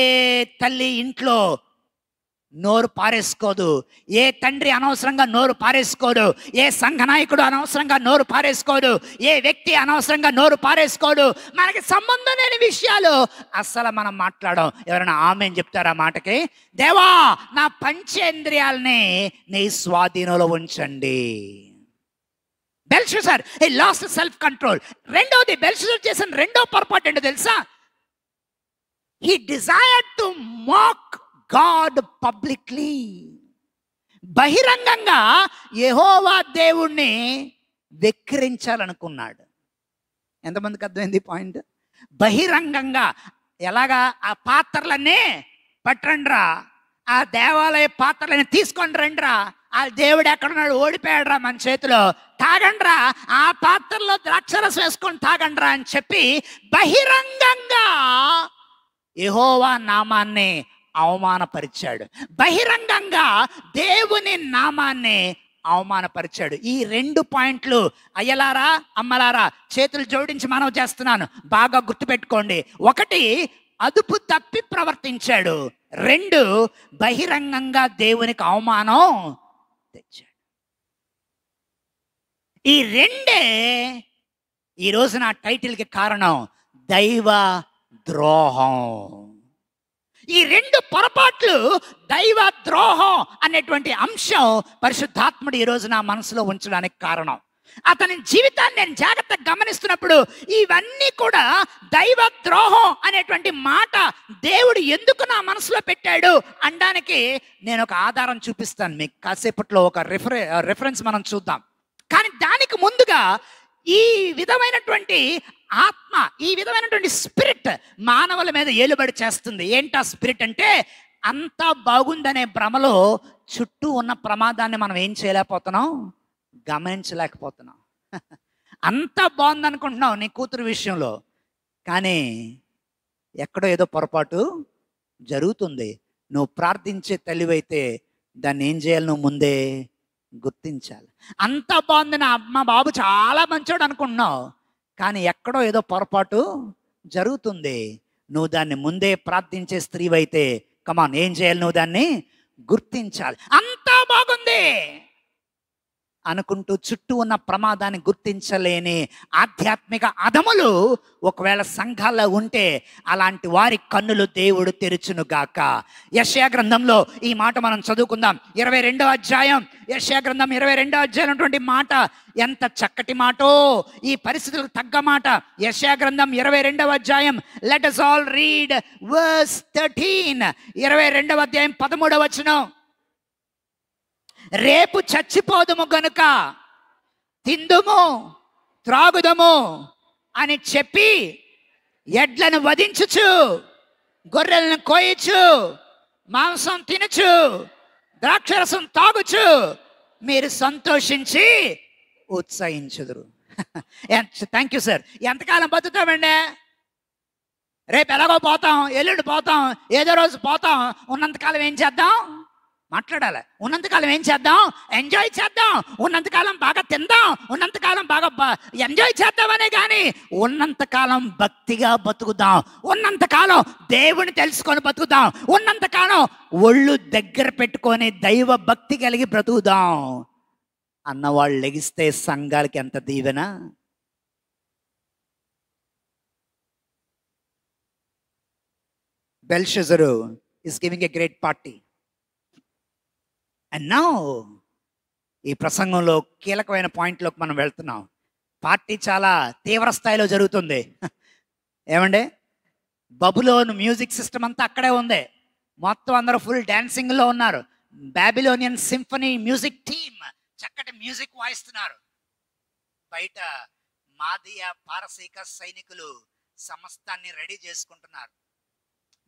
తల్లి ఇంట్లో నోరు పారేసుకోదు, ఏ తండ్రి అనవసరంగా నోరు పారేసుకోడు, ఏ సంఘ నాయకుడు అనవసరంగా నోరు పారేసుకోడు, ఏ వ్యక్తి అనవసరంగా నోరు పారేసుకోడు. మనకి సంబంధం లేని విషయాలు అస్సలు మనం మాట్లాడం. ఎవరైనా ఆమేన్ చెప్తారా మాటకి? దేవా, నా పంచేంద్రియాలని నీ స్వాధీనంలో ఉంచండి. Belshazzar he lost self control. రెండోది, బెల్షస్సర్ చేసిన రెండో పొరపాటు ఏంటో తెలుసా? he desired to mock God publicly. బహిరంగంగా యెహోవా దేవుణ్ణి వెక్కిరించాలనుకున్నాడు. ఎంతమందికి అర్థమైంది పాయింట్? బహిరంగంగా ఎలాగా? ఆ పాత్రలన్నీ పట్టండ్రా, ఆ దేవాలయ పాత్రలని తీసుకొని రండిరా, ఆ దేవుడు ఎక్కడున్నాడు, ఓడిపోయాడురా మన చేతిలో, తాగండ్రా, ఆ పాత్రలో ద్రాక్షరసం వేసుకొని తాగండ్రా అని చెప్పి బహిరంగంగా యెహోవా నామాన్ని అవమానపరిచాడు. బహిరంగంగా దేవుని నామాన్ని అవమానపరిచాడు. ఈ 2 పాయింట్లు అయ్యలారా అమ్మలారా చేతులు జోడించి మనవి చేస్తున్నాను, బాగా గుర్తుపెట్టుకోండి. 1, అదుపు తప్పి ప్రవర్తించాడు. 2, బహిరంగంగా దేవునికి అవమానం తెచ్చాడు. ఈ 2 ఈరోజు నా టైటిల్కి కారణం, దైవ ద్రోహం. ఈ 2 పొరపాట్లు, దైవ ద్రోహం అనేటువంటి అంశం పరిశుద్ధాత్ముడు ఈరోజు నా మనసులో ఉంచడానికి కారణం. అతని జీవితాన్ని నేను జాగ్రత్తగా గమనిస్తున్నప్పుడు ఇవన్నీ కూడా దైవ ద్రోహం అనేటువంటి మాట దేవుడు ఎందుకు నా మనసులో పెట్టాడు అనడానికి నేను ఒక ఆధారం చూపిస్తాను మీకు. కాసేపట్లో ఒక రిఫరెన్స్ మనం చూద్దాం. కానీ దానికి ముందుగా ఈ విధమైనటువంటి ఆత్మ, ఈ విధమైనటువంటి స్పిరిట్ మానవుల మీద ఏలుబడి చేస్తుంది. ఏంటా స్పిరిట్ అంటే, అంతా బాగుందనే భ్రమలో చుట్టూ ఉన్న ప్రమాదాన్ని మనం ఏం చేయలేకపోతున్నాం, గమనించలేకపోతున్నాం. అంతా బాగుందనుకుంటున్నావు నీ కూతురు విషయంలో, కానీ ఎక్కడో ఏదో పొరపాటు జరుగుతుంది. నువ్వు ప్రార్థించే తల్లివైతే దాన్ని ఏం చేయాలి, నువ్వు ముందే గుర్తించాలి. అంతా బాగుంది, నా అమ్మ బాబు చాలా మంచోడు అనుకుంటున్నావు, కానీ ఎక్కడో ఏదో పొరపాటు జరుగుతుంది. నువ్వు దాన్ని ముందే ప్రార్థించే స్త్రీవైతే కమాన్ ఏం చేయాలి, నువ్వు దాన్ని గుర్తించాలి. అంతా బాగుంది అనుకుంటూ చుట్టూ ఉన్న ప్రమాదాన్ని గుర్తించలేని ఆధ్యాత్మిక అధములు ఒకవేళ సంఘాల్లో ఉంటే అలాంటి వారి కన్నులు దేవుడు తెరుచునుగాక. యెషయా గ్రంథంలో ఈ మాట మనం చదువుకుందాం. 22వ అధ్యాయం, యెషయా గ్రంథం 22వ అధ్యాయం అటువంటి మాట ఎంత చక్కటి మాటో, ఈ పరిస్థితులకు తగ్గ మాట. యెషయా గ్రంథం 22వ అధ్యాయం, let us all read verse 13. 22వ అధ్యాయం 13వ వచనం. రేపు చచ్చిపోదుము గనుక తిందుము త్రాగుదము అని చెప్పి ఎడ్లను వధించుచు, గొర్రెలను కోయచ్చు, మాంసం తినచ్చు, ద్రాక్షరసం తాగుచు మీరు సంతోషించి ఉత్సహించుదురు. Thank you sir. ఎంతకాలం బతుకుతామండి? రేపు ఎలాగో పోతాం, ఎల్లుండి పోతాం, ఏదో రోజు పోతాం. ఉన్నంతకాలం ఏం చేద్దాం? మాట్లాడాలి. ఉన్నంతకాలం ఏం చేద్దాం? ఎంజాయ్ చేద్దాం. ఉన్నంతకాలం బాగా తిందాం, ఉన్నంతకాలం బాగా ఎంజాయ్ చేద్దామనే కానీ ఉన్నంతకాలం భక్తిగా బతుకుదాం, ఉన్నంతకాలం దేవుని తెలుసుకొని బతుకుదాం, ఉన్నంతకాలం ఒళ్ళు దగ్గర పెట్టుకొని దైవ భక్తి కలిగి బ్రతుకుదాం అన్నవాళ్ళు లెగిస్తే సంఘాలకి ఎంత దీవెన. Belshazzar is giving a great party. And now ఈ ప్రసంగంలో కీలకమైన పాయింట్లోకి మనం వెళ్తున్నాం. పార్టీ చాలా తీవ్ర స్థాయిలో జరుగుతుంది. ఏమండి, బబులోన్ మ్యూజిక్ సిస్టమ్ అంతా అక్కడే ఉంది. మొత్తం అందరూ ఫుల్ డాన్సింగ్లో ఉన్నారు. బాబిలోనియన్ సింఫనీ మ్యూజిక్ టీమ్ చక్కటి మ్యూజిక్ వాయిస్తున్నారు. బయట మాదియా పారసీక సైనికులు సమస్తాన్ని రెడీ చేసుకుంటున్నారు.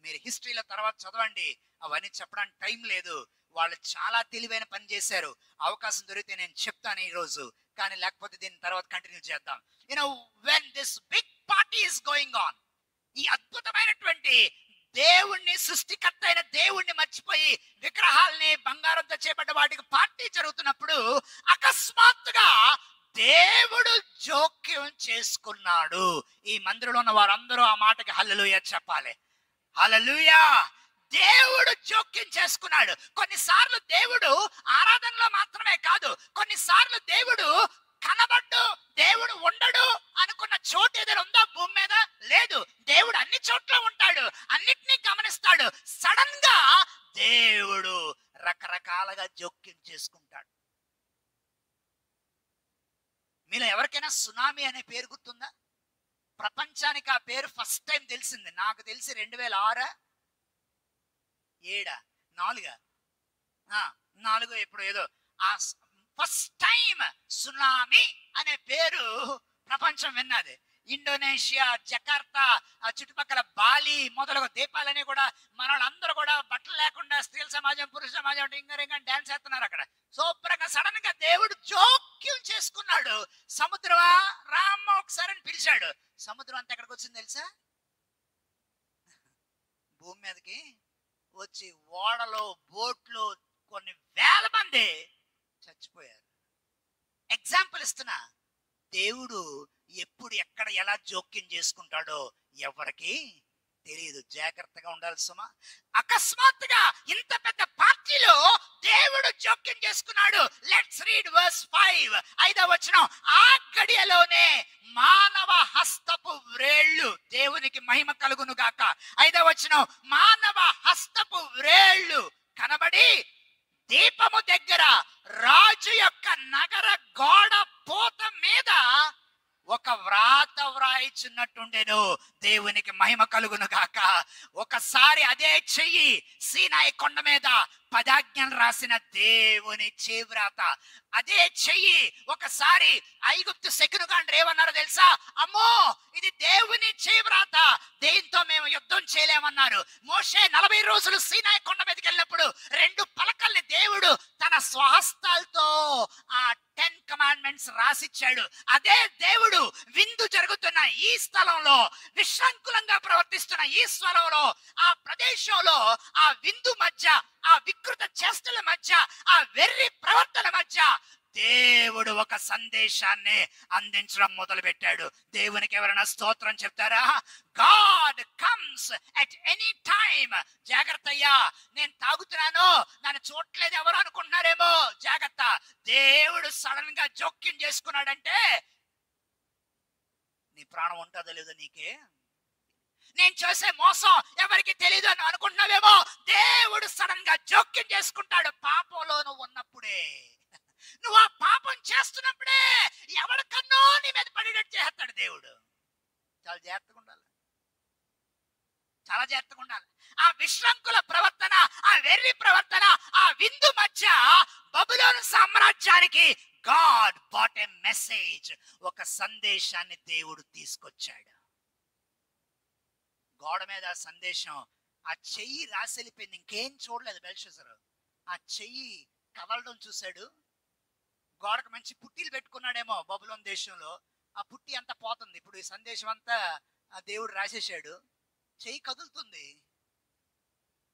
మీరు హిస్టరీలో తర్వాత చదవండి, అవన్నీ చెప్పడానికి టైం లేదు. వాళ్ళు చాలా తెలివైన పని చేశారు. అవకాశం దొరికితే నేను చెప్తాను ఈరోజు, కానీ లేకపోతే దీని తర్వాత కంటిన్యూ చేద్దాం. When this big party is going on, ఈ అద్భుతమైనటువంటి దేవుణ్ణి, సృష్టికర్త అయిన దేవుణ్ణి మర్చిపోయి విగ్రహాలని, బంగారంతో చేపట్ట వాటికి పార్టీ జరుగుతున్నప్పుడు అకస్మాత్తుగా దేవుడు జోక్యం చేసుకున్నాడు. ఈ మందిరంలో ఉన్న వారందరూ ఆ మాటకి హల్లెలూయా చెప్పాలి. హల్లెలూయా. దేవుడు జోక్యం చేసుకున్నాడు. కొన్నిసార్లు దేవుడు ఆరాధనలో మాత్రమే కాదు, కొన్నిసార్లు దేవుడు కనబడ్డు, దేవుడు ఉండడు అనుకున్న చోటు ఏదైనా ఉందా భూమి మీద? లేదు. దేవుడు అన్ని చోట్ల ఉంటాడు, అన్నిటినీ గమనిస్తాడు. సడన్ గా దేవుడు రకరకాలుగా జోక్యం చేసుకుంటాడు. మీలో ఎవరికైనా సునామీ అనే పేరు గుర్తుందా? ప్రపంచానికి ఆ పేరు ఫస్ట్ టైం తెలిసింది. నాకు తెలిసి 2006, 7, 4 నాలుగో ఇప్పుడు ఏదో ఆ ఫస్ట్ టైం సునామీ అనే పేరు ప్రపంచం విన్నది. ఇండోనేషియా, జకార్తా, ఆ చుట్టుపక్కల బాలి మొదలగు ద్వీపాలని కూడా మన వాళ్ళందరూ కూడా బట్టలు లేకుండా స్త్రీల సమాజం, పురుష సమాజం రింగ డాన్స్ చేస్తున్నారు అక్కడ. సూపర్గా సడన్ గా దేవుడు జోక్యం చేసుకున్నాడు. సముద్రమా రామ్మ ఒకసారి అని పిలిచాడు. సముద్రం అంతా ఎక్కడికి వచ్చింది తెలుసా? భూమి మీదకి వచ్చి ఓడలో బోట్లు కొన్ని వేల మంది చచ్చిపోయారు. ఎగ్జాంపుల్ ఇస్తున్నా. దేవుడు ఎప్పుడు ఎక్కడ ఎలా జోక్యం చేసుకుంటాడో ఎవరికి తెలియదు. జాగ్రత్తగా ఉండాలి సుమా. అకస్మాత్తుగా ఇంత పెద్ద పార్టీలో దేవుడు జోక్యం చేసుకున్నాడు. Let's read verse 5. 5వ వచనం. ఆ గడియలోనే మానవ హస్తపు వ్రేళ్ళు, దేవునికి మహిమ కలుగును గాక. 5వ వచనం. మానవ హస్తపు వ్రేళ్ళు కనబడి దీపము దగ్గర రాజు యొక్క నగర గోడ పోత మీద ఒక వ్రాత వ్రాయిచున్నట్టుండెను. దేవునికి మహిమ కలుగును గాక. ఒకసారి అదే చెయ్యి సీనాయి కొండ మీద 10 ఆజ్ఞలు రాసిన దేవుని చేవ్రాత. అదే చెయ్యి ఒకసారి ఐగుప్తు శకునుగాండ్రు ఏమన్నారో తెలుసా? అమ్మో ఇది దేవుని చేవ్రాత, దేంతో మేము యుద్ధం చేయలేమన్నారు. మోషే 40 రోజులు సీనాయి కొండ మీదకి వెళ్ళినప్పుడు 2 పలకల్ని దేవుడు తన స్వహస్తాలతో ఆ 10 కమాండ్మెంట్స్ రాసిచ్చాడు. అదే దేవుడు విందు జరుగుతున్న ఈ స్థలంలో, విశృంఖలంగా ప్రవర్తిస్తున్న ఈ స్థలంలో, ఆ ప్రదేశంలో, ఆ విందు మధ్య, ఆ వికృత చేష్టల మధ్య, ఆ వెర్రి ప్రవర్తన మధ్య దేవుడు ఒక సందేశాన్ని అందించడం మొదలు పెట్టాడు. దేవునికి ఎవరైనా స్తోత్రం చెప్తారా? God comes at any time. జాగ్రత్త అయ్యా, నేను తాగుతున్నాను నన్ను చూడట్లేదు ఎవరు అనుకుంటున్నారేమో, జాగ్రత్త. దేవుడు సడన్ గా జోక్యం చేసుకున్నాడంటే నీ ప్రాణం ఉంటుందో లేదో నీకే. నేను చేసే మోసం ఎవరికి తెలియదు అని అనుకుంటున్నావేమో, దేవుడు సడన్ గా జోక్యం చేసుకుంటాడు. పాపంలో నువ్వు ఉన్నప్పుడే, నువ్వు ఆ పాపం చేస్తున్నప్పుడే ఎవరికన్నో నీ మీద పడేటట్టు చేస్తాడు దేవుడు. చాలా జాగ్రత్తగా ఉండాలి, చాలా జాగ్రత్తగా ఉండాలి. ఆ విశృంఖల ప్రవర్తన, ఆ వెర్రి ప్రవర్తన, ఆ విందు మధ్య బబులోను సామ్రాజ్యానికి గాడ్ బాట్ ఎ మెసేజ్, ఒక సందేశాన్ని దేవుడు తీసుకొచ్చాడు. గోడ మీద ఆ సందేశం, ఆ చెయ్యి రాసి వెళ్ళిపోయింది. ఇంకేం చూడలేదు బెల్షస్సరు. ఆ చెయ్యి కదలడం చూశాడు. గోడకు మంచి పుట్టీలు పెట్టుకున్నాడేమో బబులోను దేశంలో. ఆ పుట్టి అంతా పోతుంది. ఇప్పుడు ఈ సందేశం అంతా ఆ దేవుడు రాసేసాడు. చెయ్యి కదులుతుంది.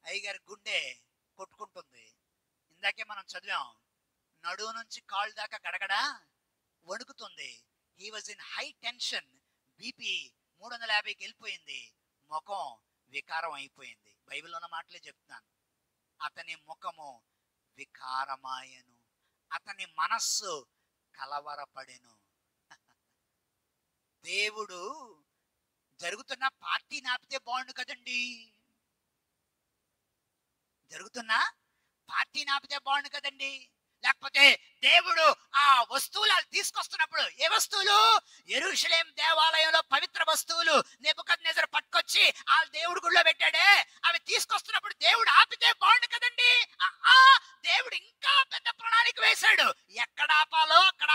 అయ్యగారి గుండె కొట్టుకుంటుంది. ఇందాకే మనం చదివాం, నడువు నుంచి కాళ్ళు దాకా గడగడ వణుకుతుంది. He was in high tension. BP 350కి వెళ్ళిపోయింది. ముఖం వికారం అయిపోయింది. బైబిల్లో ఉన్న మాటలే చెప్తున్నాను. అతని ముఖము వికారమాయను, అతని మనస్సు కలవరపడెను. దేవుడు జరుగుతున్న పార్టీ నాపితే బాగుండు కదండి, జరుగుతున్న పార్టీ నాపితే బాగుండు కదండి. లేకపోతే దేవుడు ఆ వస్తువులు తీసుకొస్తున్నప్పుడు, ఏ వస్తువులు? యెరూషలేం దేవాలయంలో పవిత్ర వస్తువులు నెబుకద్నెజరు పట్టుకొచ్చి ఆ దేవుడి గుళ్ళో పెట్టాడే, అవి తీసుకొస్తున్నప్పుడు దేవుడు ఆపితే బాగుండు కదండి. దేవుడు ఇంకా పెద్ద ప్రణాళిక వేశాడు. ఎక్కడ ఆపాలో అక్కడ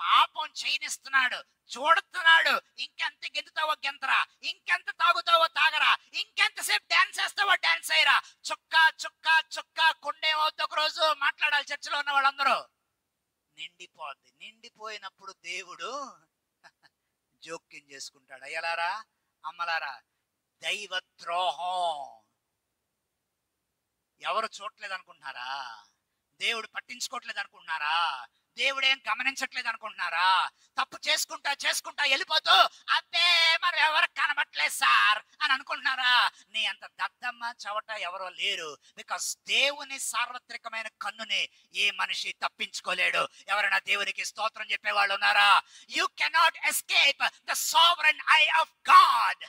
పాపం చేయనిస్తున్నాడు, చూడుతున్నాడు. ఇంకెంత గెంతుతావో గెంతరా, ఇంకెంత తాగుతావో తాగరా, ఇంకెంతసేపు డాన్స్ చేస్తావో డాన్స్ అయ్యరా. చుక్క చుక్క చుక్క కొండేమవుతుంది. ఒక రోజు మాట్లాడాలి చర్చలో ఉన్న వాళ్ళందరూ. నిండిపోద్ది. నిండిపోయినప్పుడు దేవుడు జోక్యం చేసుకుంటాడు. అయ్యలారా, అమ్మలారా, దైవ ద్రోహం ఎవరు చూడట్లేదు అనుకుంటున్నారా? దేవుడు పట్టించుకోవట్లేదు అనుకుంటున్నారా? దేవుడేం గమనించట్లేదు అనుకుంటున్నారా? తప్పు చేసుకుంటా చేసుకుంటా వెళ్ళిపోతూ అబ్బే మరి ఎవరు కనబట్లేదు సార్ అని అనుకుంటున్నారా? నీ అంత దద్దమ్మ చవట ఎవరో లేరు. బికాస్ దేవుని సార్వత్రికమైన కన్నుని ఏ మనిషి తప్పించుకోలేడు. ఎవరైనా దేవునికి స్తోత్రం చెప్పేవాళ్ళు ఉన్నారా? You cannot escape the sovereign I of God.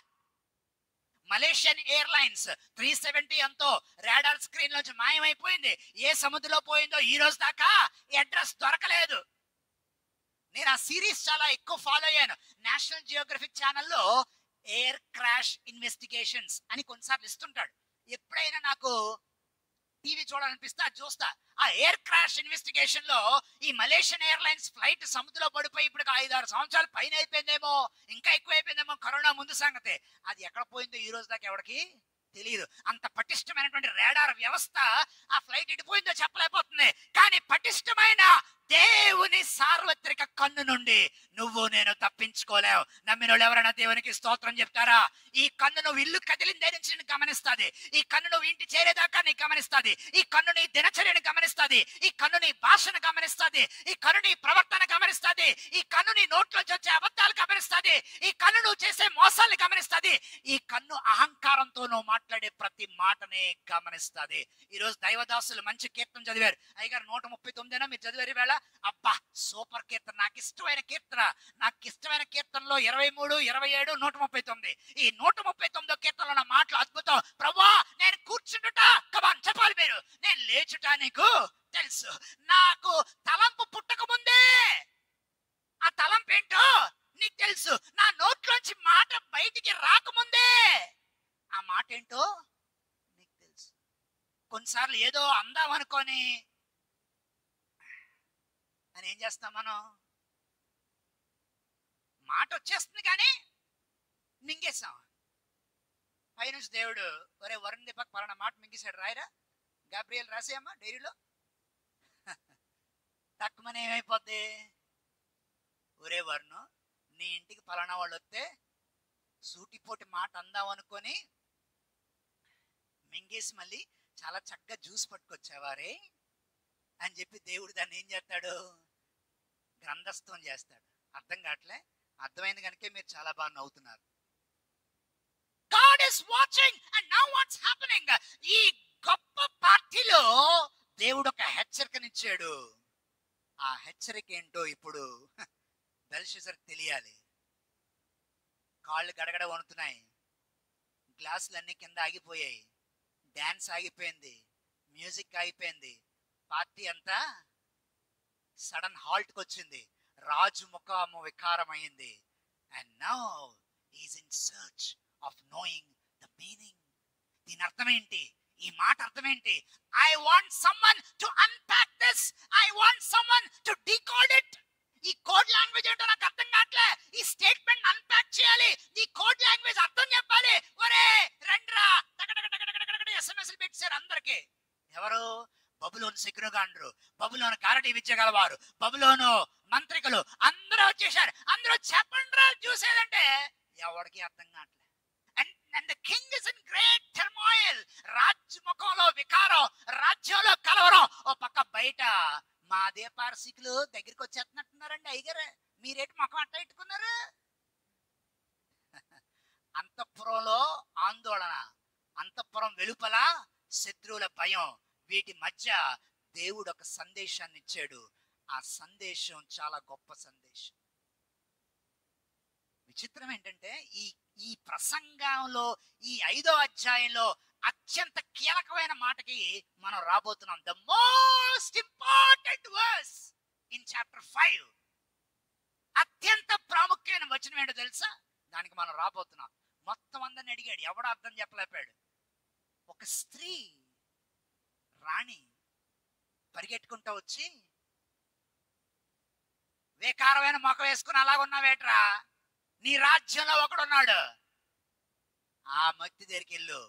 Malaysian airlines 370 అంతో రాడార్ స్క్రీన్ నుంచి మాయమైపోయింది. ఏ సముద్రంలో పోయిందో ఈ రోజు దాకా అడ్రస్ దొరకలేదు. నేను ఆ సిరీస్ చాలా ఎక్కువ ఫాలో అయ్యాను. నేషనల్ జియోగ్రఫిక్ ఛానల్లో ఎయిర్ క్రాష్ ఇన్వెస్టిగేషన్స్ అని కొన్నిసార్లు ఇస్తుంటాడు. ఎప్పుడైనా నాకు టీవీ చూడాలనిపిస్తే అది చూస్తా. ఆ ఎయిర్ క్రాష్ ఇన్వెస్టిగేషన్ లో ఈ మలేషియన్ ఎయిర్లైన్స్ ఫ్లైట్ సముద్రంలో పడిపోయి ఇప్పుడు 5-6 సంవత్సరాలు పైన అయిపోయిందేమో, ఇంకా ఎక్కువ అయిపోయిందేమో కరోనా ముందు సంగతి. అది ఎక్కడ పోయిందో ఈ రోజు దాకా ఎవరికి తెలియదు. అంత పటిష్టమైనటువంటి రాడార్ వ్యవస్థ ఆ ఫ్లైట్ ఎడిపోయిందో చెప్పలేకపోతుంది. కానీ పటిష్టమైన దేవుని సార్వత్రిక కన్ను నుండి నువ్వు నేను తప్పించుకోలేవు. నమ్మిన వాళ్ళు ఎవరైనా దేవునికి స్తోత్రం చెప్తారా? ఈ కన్ను నువ్వు ఇల్లు కదిలిందే నుంచి నేను గమనిస్తుంది. ఈ కన్ను నువ్వు ఇంటి చేరేదాకా నీ గమనిస్తుంది. ఈ కన్ను నీ దినచర్యను గమనిస్తుంది. ఈ కన్ను నీ భాషను గమనిస్తుంది. ఈ కన్ను నీ ప్రవర్తన గమనిస్తుంది. ఈ కన్ను నీ నోట్లోంచి వచ్చే అబద్ధాలు గమనిస్తుంది. ఈ కన్ను నువ్వు చేసే మోసాలను గమనిస్తుంది. ఈ కన్ను అహంకారంతో నువ్వు మాట్లాడే ప్రతి మాటనే గమనిస్తుంది. ఈ రోజు దైవదాసులు మంచి కీర్తన చదివారు. అయ్యగారు 139 మీరు చదివారు వేళ. అబ్బా సూపర్ కీర్తన, నాకు ఇష్టమైన కీర్తన. నాకు ఇష్టమైన కీర్తనలో 23, 27, 139. ఈ 139 కీర్తనలో ఉన్న మాటలు అద్భుతం. ప్రభువా నేను కూర్చుంటుట, కమాన్ చెప్పాలి మీరు, నేను లేచుట నీకు తెలుసు. నాకు తలంపు పుట్టక ముందే ఆ తలంపు ఏంటో నీకు తెలుసు. నా నోట్లోంచి మాట బయటికి రాకముందే ఆ మాట ఏంటో నీకు తెలుసు. కొన్నిసార్లు ఏదో అందాం అనుకొని అని ఏం చేస్తాం మనం? మాట వచ్చేస్తుంది కానీ మింగేస్తాం. పైనుంచి దేవుడు ఒరే వరుణ్ దీపక్ పలానా మాట మింగేశాడు రాయరా, గాబ్రియల్ రాసేయమ్మా డైరీలో. తక్కువనే ఏమైపోద్ది? ఒరే వరుణ్, నీ ఇంటికి పలానా వాళ్ళు వస్తే సూటిపోటి మాట అందాం అనుకొని మింగేసి మళ్ళీ చాలా చక్కగా జ్యూస్ పట్టుకొచ్చావారే అని చెప్పి దేవుడు దాన్ని ఏం చేస్తాడు? గ్రంథస్థం చేస్తాడు. అర్థం కావట్లే? అర్థమైంది కనుక మీరు చాలా బాగా నవ్వుతున్నారు. God is watching and now what's happening? ఈ గొప్ప పార్టీలో దేవుడు ఒక హెచ్చరికనిచ్చాడు. ఆ హెచ్చరిక ఏంటో ఇప్పుడు బెల్షస్సర్కి తెలియాలి. కాళ్ళు గడగడ వణుతున్నాయి, గ్లాసులన్నీ కింద ఆగిపోయాయి, డాన్స్ ఆగిపోయింది, మ్యూజిక్ ఆగిపోయింది, పార్టీ అంతా సడన్ హాల్ట్ వచ్చింది. రాజు ముఖము వికారమైంది. And now is in search of knowing the meaning. దీని అర్థం ఏంటి? ఈ మాట అర్థం ఏంటి? I want someone to unpack this. I want someone to decode it. ఈ కోడ్ లాంగ్వేజ్ ఏంటో నాకు అర్థం కావట్లే. ఈ స్టేట్మెంట్ అన్పాక్ చేయాలి. ఈ కోడ్ లాంగ్వేజ్ అర్థం చెప్పాలి. ఒరే రండ్రా, ఎస్ఎంఎస్లు పెట్టారు అందరికి. ఎవరు? బబులోను శకునగాండ్రు, బబులోను గారడీ విద్య గలవారు, బబులోను మంత్రికులు అందరూ వచ్చేసారు. అందరూ చెప్పండి చూసేదంటే ఎవరికి అర్థం కావట్లే. And the king is in great turmoil. రాజ్య ముఖంలో వికారం, రాజ్యంలో కలవరం. ఓ పక్క బయట మా పారసీకులు దగ్గరికి వచ్చేస్తున్నట్టున్నారండి. అయ్యగారు మీరేంటి ముఖం అట్ట ఇట్టుకున్నారు? అంతఃపురంలో ఆందోళన, అంతఃపురం వెలుపల శత్రువుల భయం. వీటి మధ్య దేవుడు ఒక సందేశాన్ని ఇచ్చాడు. ఆ సందేశం చాలా గొప్ప సందేశం. విచిత్రం ఏంటంటే ఈ ప్రసంగంలో ఈ 5వ అధ్యాయంలో అత్యంత కీలకమైన మాటకి మనం రాబోతున్నాం. The most important verse in chapter 5. అత్యంత ప్రాముఖ్యమైన వచనం ఏంటో తెలుసా? దానికి మనం రాబోతున్నాం. మొత్తం అందరిని అడిగాడు, ఎవడు అర్థం చెప్పలేపాడు. ఒక స్త్రీ రాణి పరిగెట్టుకుంటూ వచ్చి, వేకారమైన మొఖ వేసుకుని అలాగున్నావేట్రా, నీ రాజ్యంలో ఒకడున్నాడు, ఆ వ్యక్తి దగ్గరికి వెళ్ళు,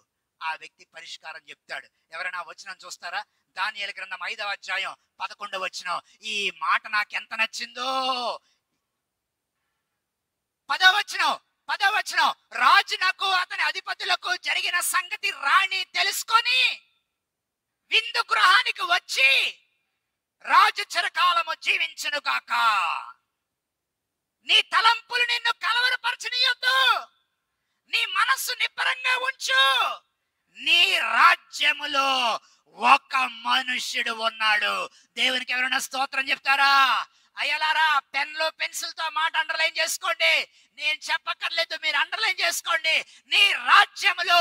ఆ వ్యక్తి పరిష్కారం చెప్తాడు. ఎవరైనా వచనం చూస్తారా? దానియేలు గ్రంథం 5వ అధ్యాయం 11వ వచనం. ఈ మాట నాకు ఎంత నచ్చిందో. 10వ వచనం. రాజునకు అతని అధిపతులకు జరిగిన సంగతి రాణి తెలుసుకొని విందు గృహానికి వచ్చి రాజు చిరకాలము జీవించును గాక. నీ తలంపులు నిన్ను కలవరపరచనీయొద్దు. నీ మనస్సు నిబ్బరంగా ఉంచు. నీ రాజ్యములో ఒక మనుష్యుడు ఉన్నాడు. దేవునికి ఎవరైనా స్తోత్రం చెప్తారా? అయ్యలారా, పెన్లో పెన్సిల్తో మాట అండర్లైన్ చేసుకోండి. నేను చెప్పక్కర్లేదు, మీరు అండర్లైన్ చేసుకోండి. నీ రాజ్యములో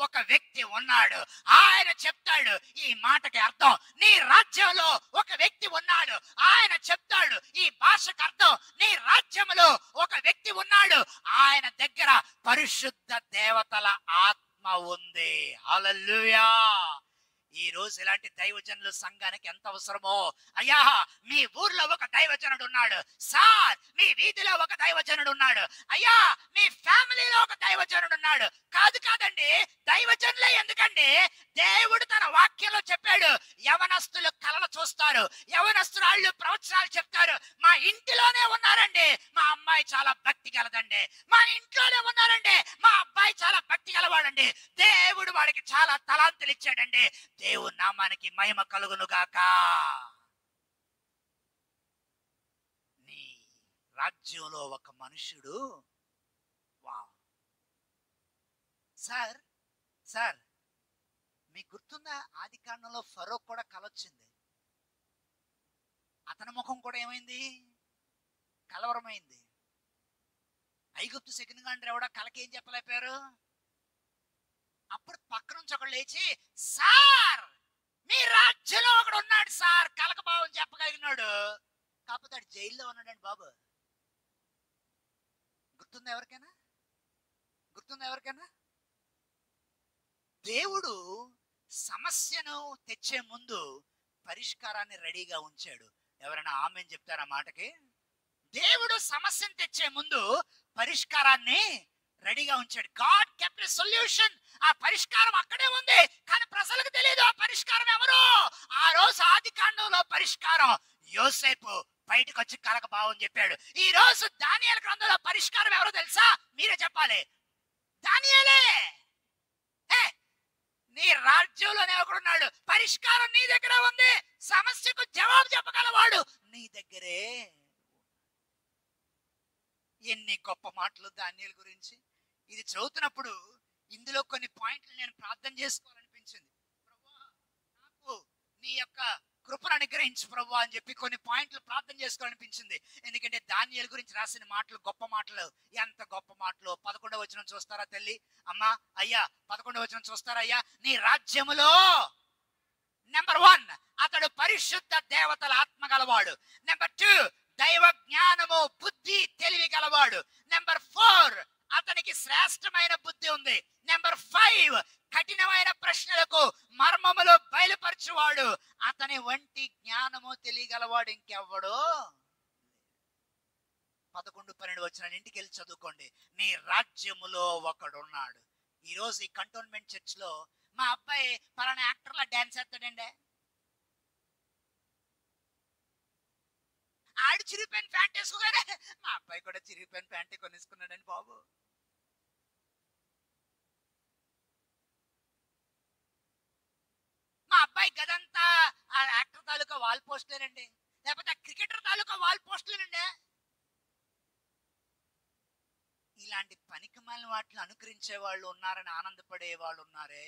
ఒక వ్యక్తి ఉన్నాడు. ఆయన చెప్తాడు ఈ మాటకి అర్థం. నీ రాజ్యంలో ఒక వ్యక్తి ఉన్నాడు. ఆయన చెప్తాడు ఈ భాషకు అర్థం. నీ రాజ్యములో ఒక వ్యక్తి ఉన్నాడు. ఆయన దగ్గర పరిశుద్ధ దేవతల ఆత్మ ఉంది. హల్లెలూయా. ఈ రోజు ఇలాంటి దైవజనులు సంఘానికి ఎంత అవసరమో. అయ్యా, మీ ఊర్లో ఒక దైవజనుడు ఉన్నాడు సార్, మీ వీధిలో ఒక దైవజనుడు ఉన్నాడు అయ్యా, మీ ఫ్యామిలీలో ఒక దైవజనుడు ఉన్నాడు. కాదండి, దైవజనులే ఎందుకండి? దేవుడు తన వాక్యంలో చెప్పాడు, యవనస్తులు కలలు చూస్తారు, యవనస్తులు వాళ్ళు ప్రవచనాలు చెప్తారు. మా ఇంటిలోనే ఉన్నారండి, మా అమ్మాయి చాలా భక్తి గలదండి, మా ఇంట్లోనే ఉన్నారండి, మా అబ్బాయి చాలా భక్తి గలవాడండి, దేవుడు వాడికి చాలా తలాంతులు ఇచ్చాడండి. దేవుని నామానికి మహిమ కలుగును గాక. నీ రాజ్యంలో ఒక మనుషుడు, వావ్ సార్ సార్, మీకు గుర్తుందా ఆది కాండంలో ఫరో కూడా కలొచ్చింది. అతని ముఖం కూడా ఏమైంది? కలవరమైంది. ఐగుప్తు సెకండ్ గాండ్రు ఎవడా కలకి ఏం చెప్పలేపారు? అప్పుడు పక్క నుంచి ఒకడు లేచి, సార్ మీ రాజ్యంలో ఒకడు ఉన్నాడు సార్, కలక భావం చెప్పగలిగినాడు, కాకపోతే ఆడు జైల్లో ఉన్నాడండి బాబు. గుర్తుందా ఎవరికైనా? గుర్తుందా ఎవరికైనా? దేవుడు సమస్యను తెచ్చే ముందు పరిష్కారాన్ని రెడీగా ఉంచాడు. ఎవరైనా ఆమేన్ చెప్తారా మాటకి? దేవుడు సమస్యను తెచ్చే ముందు పరిష్కారాన్ని రెడీగా ఉంచాడు. God kept a solution. ఆ పరిష్కారం అక్కడే ఉంది, కానీ ప్రజలకు తెలియదు ఆ పరిష్కారం ఎవరు. ఆ రోజు ఆది కాండంలో పరిష్కారం యోసేపు బయటకు వచ్చి కలక భావం చెప్పాడు. ఈ రోజు దానియేలు గ్రంథంలో పరిష్కారం ఎవరో తెలుసా? మీరే చెప్పాలి. దానియేలే. నీ రాజ్యంలోనే ఒకడున్నాడు, పరిష్కారం నీ దగ్గర ఉంది, సమస్యకు జవాబు చెప్పగలవాడు నీ దగ్గరే. ఎన్ని గొప్ప మాటలు దానియేలు గురించి. ఇది చదువుతున్నప్పుడు ఇందులో కొన్ని పాయింట్లు నేను ప్రార్థన చేసుకోవాలనిపించింది. ప్రభువా, నాకు నీ యొక్క కృపను అనుగ్రహించు ప్రభువా అని చెప్పి కొన్ని పాయింట్లు ప్రార్థన చేసుకోవాలనిపించింది. ఎందుకంటే దానియేలు గురించి రాసిన మాటలు గొప్ప మాటలు. ఎంత గొప్ప మాటలు. 11వ వచనం చూస్తారా తల్లి? అమ్మా అయ్యా, 11వ వచనం చూస్తారా అయ్యా? నీ రాజ్యములో నెంబర్ 1 అతడు పరిశుద్ధ దేవతల ఆత్మ గలవాడు. నెంబర్ 2 దైవ జ్ఞానము, బుద్ధి, తెలివి గలవాడు. నెంబర్ 4 అతనికి శ్రేష్టమైన బుద్ధి ఉంది. నెంబర్ 5 కఠినమైన ప్రశ్నలకు మర్మములు బయలుపరచువాడు. అతని వంటి జ్ఞానము తెలియగలవాడు ఇంకెవ్వడు. 11, 12 వచ్చిన ఇంటికి వెళ్ళి చదువుకోండి. నీ రాజ్యములో ఒకడున్నాడు. ఈ రోజు ఈ కంటోన్మెంట్ చర్చ్ లో మా అబ్బాయి పలానా యాక్టర్ లా డాన్స్ చేస్తాడండి. ఆడు చిరిగిపోయిన ప్యాంట్ వేసుకోగానే మా అబ్బాయి కూడా చిరిగిపోయిన ప్యాంటే కొనేసుకున్నాడండి బాబు. మా అబ్బాయి గదంతా ఆ యాక్టర్ తాలూకా వాల్ పోస్టేనండి, లేకపోతే ఆ క్రికెటర్ తాలూకా వాల్ పోస్టేనండి. ఇలాంటి పనికిమాలిన వాటిని అనుకరించే వాళ్ళు ఉన్నారని ఆనందపడే వాళ్ళు ఉన్నారే.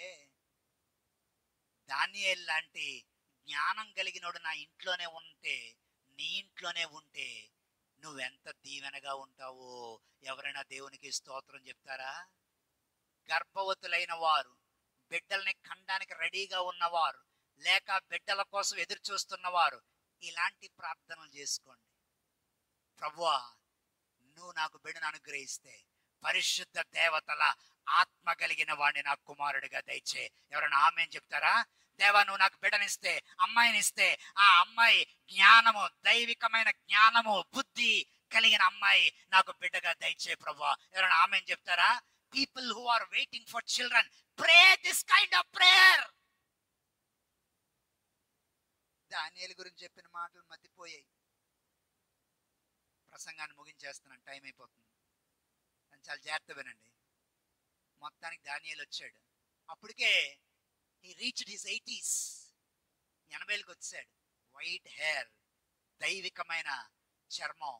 దానియేలు లాంటి జ్ఞానం కలిగినోడు నా ఇంట్లోనే ఉంటే, నీ ఇంట్లోనే ఉంటే నువ్వెంత దీవెనగా ఉంటావో. ఎవరైనా దేవునికి స్తోత్రం చెప్తారా? గర్భవతులైన వారు, బిడ్డల్ని కనడానికి రెడీగా ఉన్నవారు, లేక బిడ్డల కోసం ఎదురు చూస్తున్నవారు ఇలాంటి ప్రార్థనలు చేసుకోండి. ప్రభువా, నువ్వు నాకు బిడ్డను అనుగ్రహిస్తే పరిశుద్ధ దేవతల ఆత్మ కలిగిన వాడిని నాకు కుమారుడిగా దయచే. ఎవరైనా ఆమేన్ చెప్తారా? దేవా, నువ్వు నాకు బిడ్డనిస్తే, అమ్మాయినిస్తే, ఆ అమ్మాయి జ్ఞానము, దైవికమైన జ్ఞానము, బుద్ధి కలిగిన అమ్మాయి నాకు బిడ్డగా దయచే ప్రభువా. ఎవరైనా ఆమేన్ చెప్తారా? People who are waiting for children, pray this kind of prayer. దానియేలు గురించి చెప్పిన మాటలు మతిపోయాయి. ప్రసంగాన్ని ముగించేస్తున్నాను, టైం అయిపోతుంది. చాలా జాగ్రత్త వినండి. మొత్తానికి దానియేలు వచ్చాడు. అప్పటికే he reached his 80s, 80లకు వచ్చాడు. వైట్ హెయిర్, దైవికమైన చర్మం,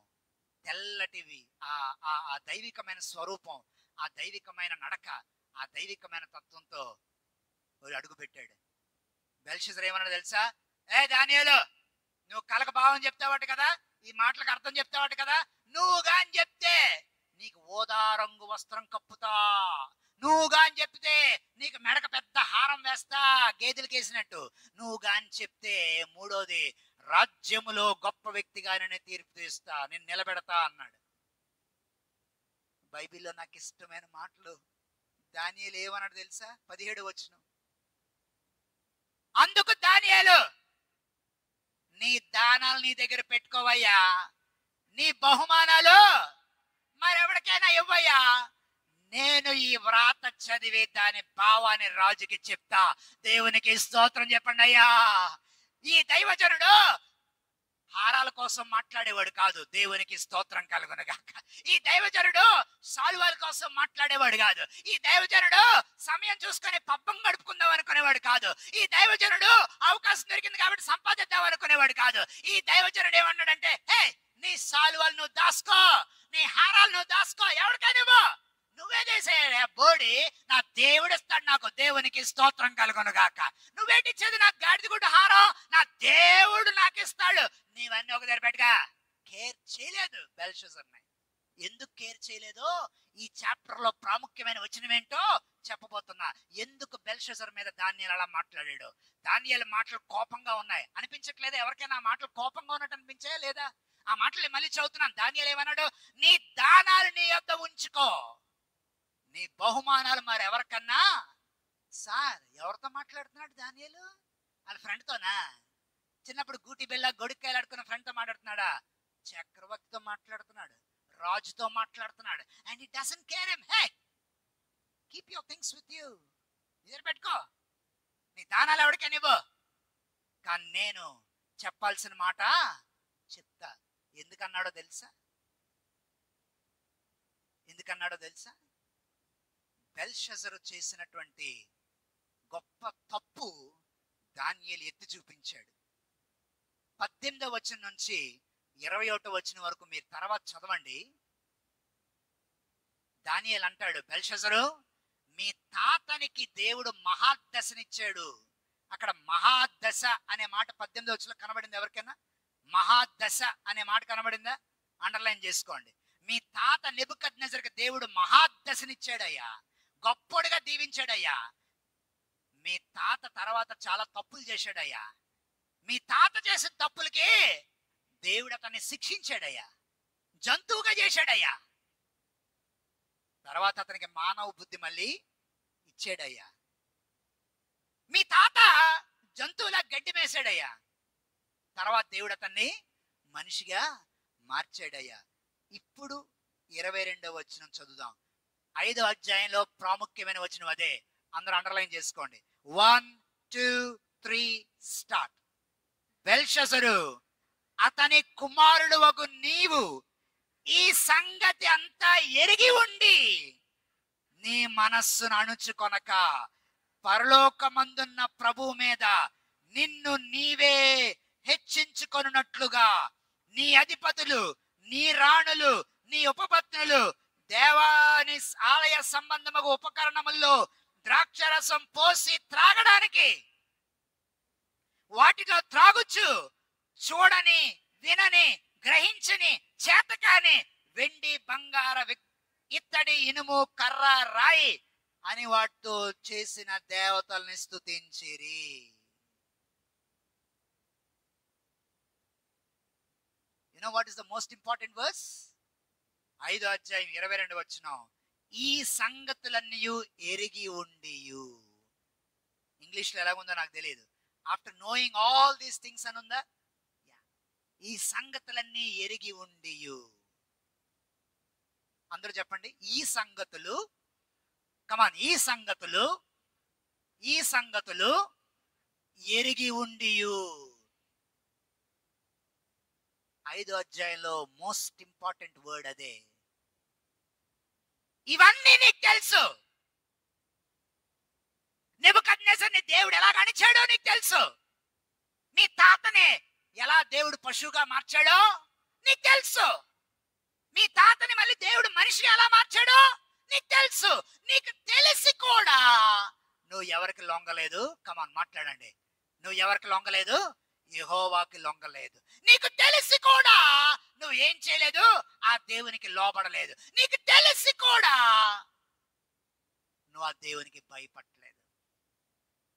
తెల్లటివి, ఆ దైవికమైన స్వరూపం, ఆ దైవికమైన నడక, ఆ దైవికమైన తత్వంతో అడుగు పెట్టాడు. బెల్షస్సర్ ఏమన్నాడు తెలుసా? ఏ దానియేలు, నువ్వు కలక భావం చెప్తావట కదా, ఈ మాటలకు అర్థం చెప్తావట కదా, నువ్వు గాని చెప్తే నీకు ఓదా రంగు వస్త్రం కప్పుతా, నువ్వు గాని చెప్తే నీకు మెడక పెద్ద హారం వేస్తా, గేదెలు కేసినట్టు. నువ్వు గాని చెప్తే మూడోది, రాజ్యములో గొప్ప వ్యక్తిగానే తీర్పు తీస్తా, నేను నిలబెడతా అన్నాడు. బైబిల్లో నాకు ఇష్టమైన మాటలు. దానియేలు ఏమన్నాడు తెలుసా? 17 వచనం. అందుకు దానియేలు, నీ దానాలు నీ దగ్గర పెట్టుకోవయ్యా, నీ బహుమానాలు మరెవరికైనా ఇవ్వయ్యా, నేను ఈ వ్రాత చదివి దాని భావాన్ని రాజుకి చెప్తా. దేవునికి స్తోత్రం చెప్పండి అయ్యా. ఈ దైవజనుడు హారాల కోసం మాట్లాడేవాడు కాదు, దేవునికి స్తోత్రం కలుగునుగాక. ఈ దైవజనుడు సాల్వాల కోసం మాట్లాడేవాడు కాదు. ఈ దైవజనుడు సమయం చూసుకొని పబ్బం గడుపుకుందాం అనుకునేవాడు కాదు. ఈ దైవజనుడు అవకాశం దొరికింది కాబట్టి సంపాదిద్దాం అనుకునేవాడు కాదు. ఈ దైవజనుడు ఏమన్నాడంటే, హే, నీ సాల్వాలు నువ్వు దాసుకో, నీ హారాలు నువ్వు దాసుకో, ఎవరికైనా నువ్వే చేసే బోడి, నా దేవుడు ఇస్తాడు నాకు. దేవునికి స్తోత్రం కలుగునుగాక. నువ్వేటిచ్చేది నాకు గాడిద గుడ్డు హారం, నా దేవుడు నాకు ఇస్తాడు. నీవన్నీ ఒక దగ్గర పెట్టుగా. కేర్ చేయలేదు బెల్షస్సర్ని. ఎందుకు కేర్ చేయలేదో ఈ చాప్టర్ లో ప్రాముఖ్యమైన వచనమేంటో చెప్పబోతున్నా. ఎందుకు బెల్షస్సర్ మీద దానియేలు అలా మాట్లాడాడు? దానియేలు మాటలు కోపంగా ఉన్నాయి అనిపించట్లేదా? ఎవరికైనా ఆ మాటలు కోపంగా ఉన్నట్టు అనిపించాయా లేదా? ఆ మాటలు మళ్ళీ చదువుతున్నాను. దానియేలు ఏమన్నాడు? నీ దానాలు నీ యొద్ద ఉంచుకో, నీ బహుమానాలు మరి ఎవరికన్నా. సార్, ఎవరితో మాట్లాడుతున్నాడు దానియేలు? వాళ్ళ ఫ్రెండ్తోనా? చిన్నప్పుడు గూటి బిళ్ళ గొడుక్కాయలు ఆడుకున్న ఫ్రెండ్తో మాట్లాడుతున్నాడా? చక్రవర్తితో మాట్లాడుతున్నాడు, రాజుతో మాట్లాడుతున్నాడు. And it doesn't care him. Hey, keep your things with you, నిద్ర పెట్టుకో, నీ దానాలు ఎవరికనివ్వు. కానీ నేను చెప్పాల్సిన మాట చెప్తా. ఎందుకన్నాడో తెలుసా? ఎందుకన్నాడో తెలుసా? బెల్షస్సరు చేసినటువంటి గొప్ప తప్పు దానియేలు ఎత్తి చూపించాడు. 18వ వచనం నుంచి 21వ వచనం వరకు మీరు తర్వాత చదవండి. దానియేలు అంటాడు, బెల్షస్సరు, మీ తాతనికి దేవుడు మహాదశనిచ్చాడు. అక్కడ మహాదశ అనే మాట 18వ వచనంలో కనబడింది ఎవరికైనా? మహాదశ అనే మాట కనబడిందా? అండర్లైన్ చేసుకోండి. మీ తాత నెబుకద్నెజరుకి దేవుడు మహాదశనిచ్చాడయ్యా, గొప్పడుగా దీవించాడయ్యా. మీ తాత తర్వాత చాలా తప్పులు చేశాడయ్యా. మీ తాత చేసిన తప్పులకి దేవుడు అతన్ని శిక్షించాడయ్యా, జంతువుగా చేశాడయ్యా. తర్వాత అతనికి మానవ బుద్ధి మళ్ళీ ఇచ్చాడయ్యా. మీ తాత జంతువులా గడ్డి మేసాడయ్యా, తర్వాత దేవుడు అతన్ని మనిషిగా మార్చాడయ్యా. ఇప్పుడు 22వ వచనం చదువుదాం. 5వ అధ్యాయంలో ప్రాముఖ్యమైన వచనం అదే. అందరూ అండర్లైన్ చేసుకోండి. 1 2 3 స్టార్ట్. బెల్షస్సరు, అతని కుమారుడు వగు నీవు ఈ సంగతి అంతా ఎరిగి ఉండి నీ మనస్సును అణుచుకొనక పరలోకమందున్న ప్రభువు మీద నిన్ను నీవే హెచ్చించుకొనున్నట్లుగా నీ అధిపతులు, నీ రాణులు, నీ ఉపపత్నులు దేవాని ఆలయ సంబంధముగా ఉపకరణముల్లో ద్రాక్షరసం పోసి త్రాగడానికి వాటిలో త్రాగుచు చూడని, వినని, గ్రహించని, చేతకాని వెండి, బంగార, ఇత్తడి, ఇనుము, కర్ర, రాయి అని వాటితో చేసిన దేవతల్ని స్తుతించిరి. You know what is the most important verse? 5వ అధ్యాయం 22వ వచనం. ఈ సంగతులన్నీ ఎరిగి ఉండియు. ఇంగ్లీష్ లో ఎలాగుందో నాకు తెలియదు. After knowing all these things అని ఉందా? ఈ సంగతులన్నీ ఎరిగి ఉండియు. అందరూ చెప్పండి, ఈ సంగతులు. కమాన్, ఈ సంగతులు, ఈ సంగతులు ఎరిగి ఉండియు. 5వ అధ్యాయంలో మోస్ట్ ఇంపార్టెంట్ వర్డ్ అదే. ఇవన్నీ నీకు తెలుసు. నెబుకద్నెజరుని దేవుడు ఎలా గణించాడో నీకు తెలుసు. మీ తాతని ఎలా దేవుడు పశువుగా మార్చాడో నీకు తెలుసు. మీ తాతని మళ్ళీ దేవుడు మనిషిగా ఎలా మార్చాడో నీకు తెలుసు. నీకు తెలిసి కూడా నువ్వు ఎవరికి లొంగలేదు. కమాన్, మాట్లాడండి. నువ్వు ఎవరికి లొంగలేదు? యెహోవాకి లొంగలేదు. నీకు తెలిసి కూడా నువ్వు ఏం చేయలేదు? ఆ దేవునికి లోబడలేదు. నీకు తెలిసి కూడా నువ్వు ఆ దేవునికి భయపడలేదు.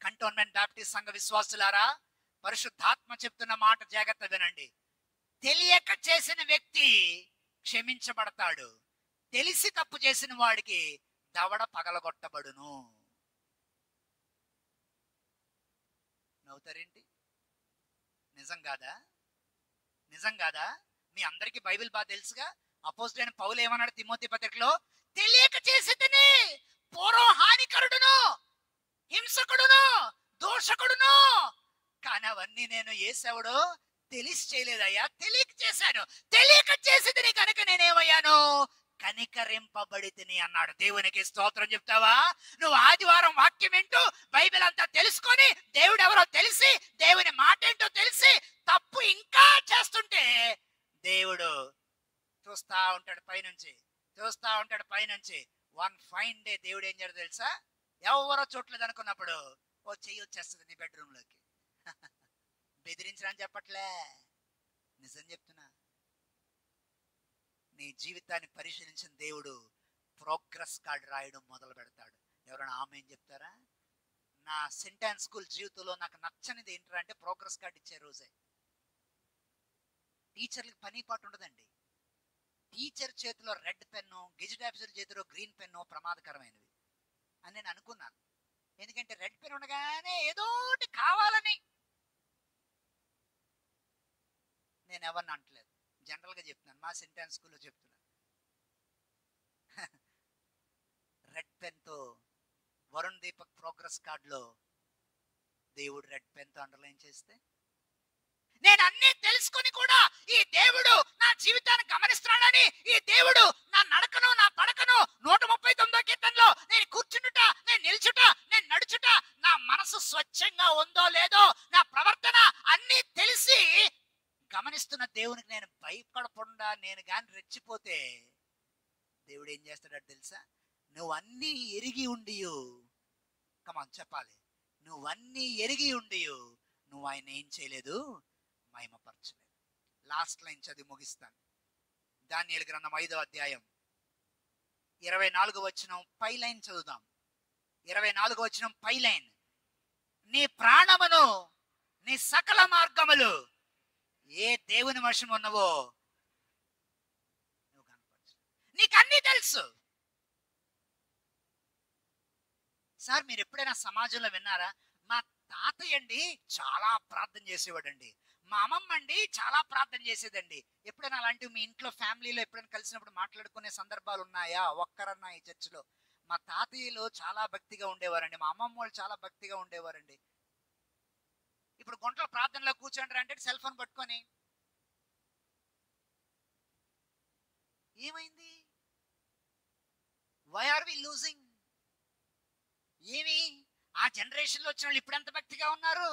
కంటోన్మెంట్ బాప్టిస్ట్ సంఘ విశ్వాసులారా, పరిశుద్ధాత్మ చెప్తున్న మాట జాగ్రత్త వినండి. తెలియక చేసిన వ్యక్తి క్షమించబడతాడు. తెలిసి తప్పు చేసిన వాడికి దవడ పగలగొట్టబడును. నవ్వుతారేంటి? నిజం కాదా? నిజం కాదా? మీ అందరికీ బైబిల్ బాగా తెలుసుగా. అపోజిట్ పౌలు ఏమన్నాడు తిమోతి పత్రికలో? తెలియక చేసేదని పూర్వం హానికరుడును, హింసకుడును, దోషకుడును, కానీ అవన్నీ నేను ఏసేవాడు తెలిసి చేయలేదయ్యా, తెలియక చేశాను. తెలియక చేసేదని కనుక నేనేమయ్యాను? కనికరింపబడి తిని అన్నాడు. దేవునికి స్తోత్రం చెప్తావా? నువ్వు ఆదివారం వాక్యం ఏంటో బైబిల్ అంతా తెలుసుకొని దేవుడు ఎవరో తెలిసి దేవుని మాట ఏంటో తెలిసి తప్పు ఇంకా చేస్తుంటే దేవుడు చూస్తా ఉంటాడు పైనుంచి, చూస్తా ఉంటాడు పైనుంచి. వన్ ఫైన్ డే దేవుడు ఏం చేయాలి తెలుసా? ఎవరో చోట్లేదు అనుకున్నప్పుడు ఓ చెయ్యి వచ్చేస్తుంది నీ బెడ్రూమ్ లోకి. బెదిరించడానికి చెప్పట్లే, నిజం చెప్తున్నా. నీ జీవితాన్ని పరిశీలించిన దేవుడు ప్రోగ్రెస్ కార్డు రాయడం మొదలు పెడతాడు. ఎవరైనా ఆమె చెప్తారా? నా సెంటాన్ స్కూల్ జీవితంలో నాకు నచ్చనిది ఏంటంటే అంటే ప్రోగ్రెస్ కార్డు ఇచ్చే రోజే. టీచర్లకు పని పాటు ఉండదండి. టీచర్ చేతిలో రెడ్ పెన్ను, గెజిట్ ఆఫీసర్ చేతిలో గ్రీన్ పెన్ను ప్రమాదకరమైనవి అని నేను అనుకున్నాను. ఎందుకంటే రెడ్ పెన్ ఉండగానే ఏదోటి కావాలని. నేను ఎవరిని అంటలేదు, జనరల్గా చెప్తున్నాను, మా సెంటాన్ స్కూల్లో చెప్తున్నాను. రెడ్ పెన్తో వరుణ్ దీపక్ ప్రోగ్రెస్ కార్డులో దేవుడు రెడ్ పెన్తో అండర్లైన్ చేస్తే నేను అన్నీ తెలుసుకొని కూడా ఈ దేవుడు నా జీవితాన్ని గమనిస్తున్నాడని, ఈ దేవుడు నా నడకను నా పడకను 139వ కీర్తనలో నేను కూర్చుంటుట, నేను నిల్చుట, నేను నడుచుట, నా మనసు స్వచ్ఛంగా ఉందో లేదో, నా ప్రవర్తన అన్నీ తెలిసి గమనిస్తున్న దేవునికి నేను భయపడకుండా నేను కానీ రెచ్చిపోతే దేవుడు ఏం చేస్తాడో తెలుసా? నువ్వన్నీ ఎరిగి ఉండియు, కమాన్ చెప్పాలి, నువ్వన్నీ ఎరిగి ఉండియు నువ్వు ఆయన ఏం చేయలేదు? మహిమపరచలేదు. లాస్ట్ లైన్ చదివి ముగిస్తాను. దానియేలు గ్రంథం 5వ అధ్యాయం 24వ వచనం పై లైన్ చదువుదాం. 24వ వచనం పై లైన్. నీ ప్రాణమును నీ సకల మార్గములు ఏ దేవుని వశం ఉన్నవో నువ్వు కనపరచు. నీకు అన్నీ తెలుసు. సార్ మీరు ఎప్పుడైనా సమాజంలో విన్నారా? మా తాతయ్య అండి చాలా ప్రార్థన చేసేవాడండి, మా అమ్మమ్మ అండి చాలా ప్రార్థన చేసేదండి. ఎప్పుడైనా అలాంటివి మీ ఇంట్లో ఫ్యామిలీలో ఎప్పుడైనా కలిసినప్పుడు మాట్లాడుకునే సందర్భాలు ఉన్నాయా? ఒక్కరన్నా ఈ చర్చిలో మా తాతయ్యలు చాలా భక్తిగా ఉండేవారండి, మా అమ్మమ్మ వాళ్ళు చాలా భక్తిగా ఉండేవారండి. ఇప్పుడు గుంటల ప్రార్థనలో కూర్చోండి అంటే సెల్ ఫోన్ పట్టుకొని ఏమైంది? Why are we losing? ఏమి ఆ జనరేషన్ లో వచ్చిన వాళ్ళు ఇప్పుడు ఎంత భక్తిగా ఉన్నారు?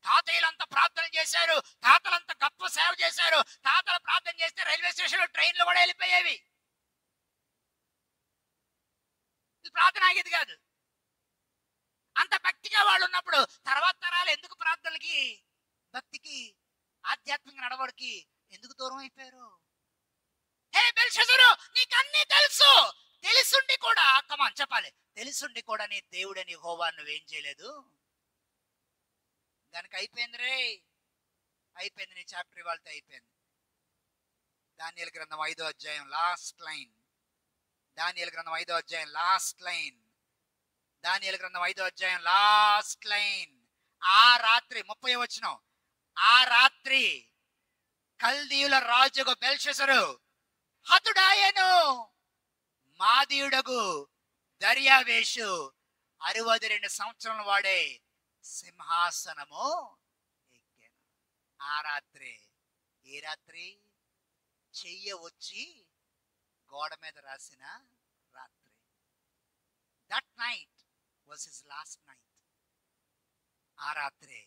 తాతయ్యలంతా ప్రార్థన చేశారు, తాతలంతా గొప్ప సేవ చేశారు. తాతలు ప్రార్థన చేస్తే రైల్వే స్టేషన్ లో ట్రైన్లు కూడా వెళ్ళిపోయేవి. ప్రార్థన ఆగేది కాదు. అంత భక్తిగా వాళ్ళు ఉన్నప్పుడు తర్వాత తరాలు ఎందుకు ప్రార్థనలకి, భక్తికి, ఆధ్యాత్మిక నడవడికి ఎందుకు దూరం అయిపోయారు? హే బెల్షస్సరు, నీకు అన్నీ తెలుసు, తెలుసుండి కూడా, కమాన్ చెప్పాలి, తెలుసుండి కూడా నీ దేవుడని యెహోవా నువ్వేం చేయలేదు? దానికి అయిపోయింది రే, అయిపోయింది. నీ చాప్టర్ ఇవాళతో అయిపోయింది. దానియేలు గ్రంథం 5వ అధ్యాయం లాస్ట్ లైన్. దానియేలు గ్రంథం 5వ అధ్యాయం లాస్ట్ లైన్. దానియేలు గ్రంథం 5వ అధ్యాయం లాస్ట్ లైన్. ఆ రాత్రి 30వ వచనం. ఆ రాత్రి కల్దీయుల రాజుకు బెల్షస్సరు హతుడాయెను. మాదీయుడగు దర్యావేషు 62 సంవత్సరాల వాడే సింహాసనము ఎక్కాను. ఆ రాత్రి, ఏ రాత్రి? చెయ్య వచ్చి గోడ మీద రాసిన రాత్రి. That night was his last night. ఆ రాత్రి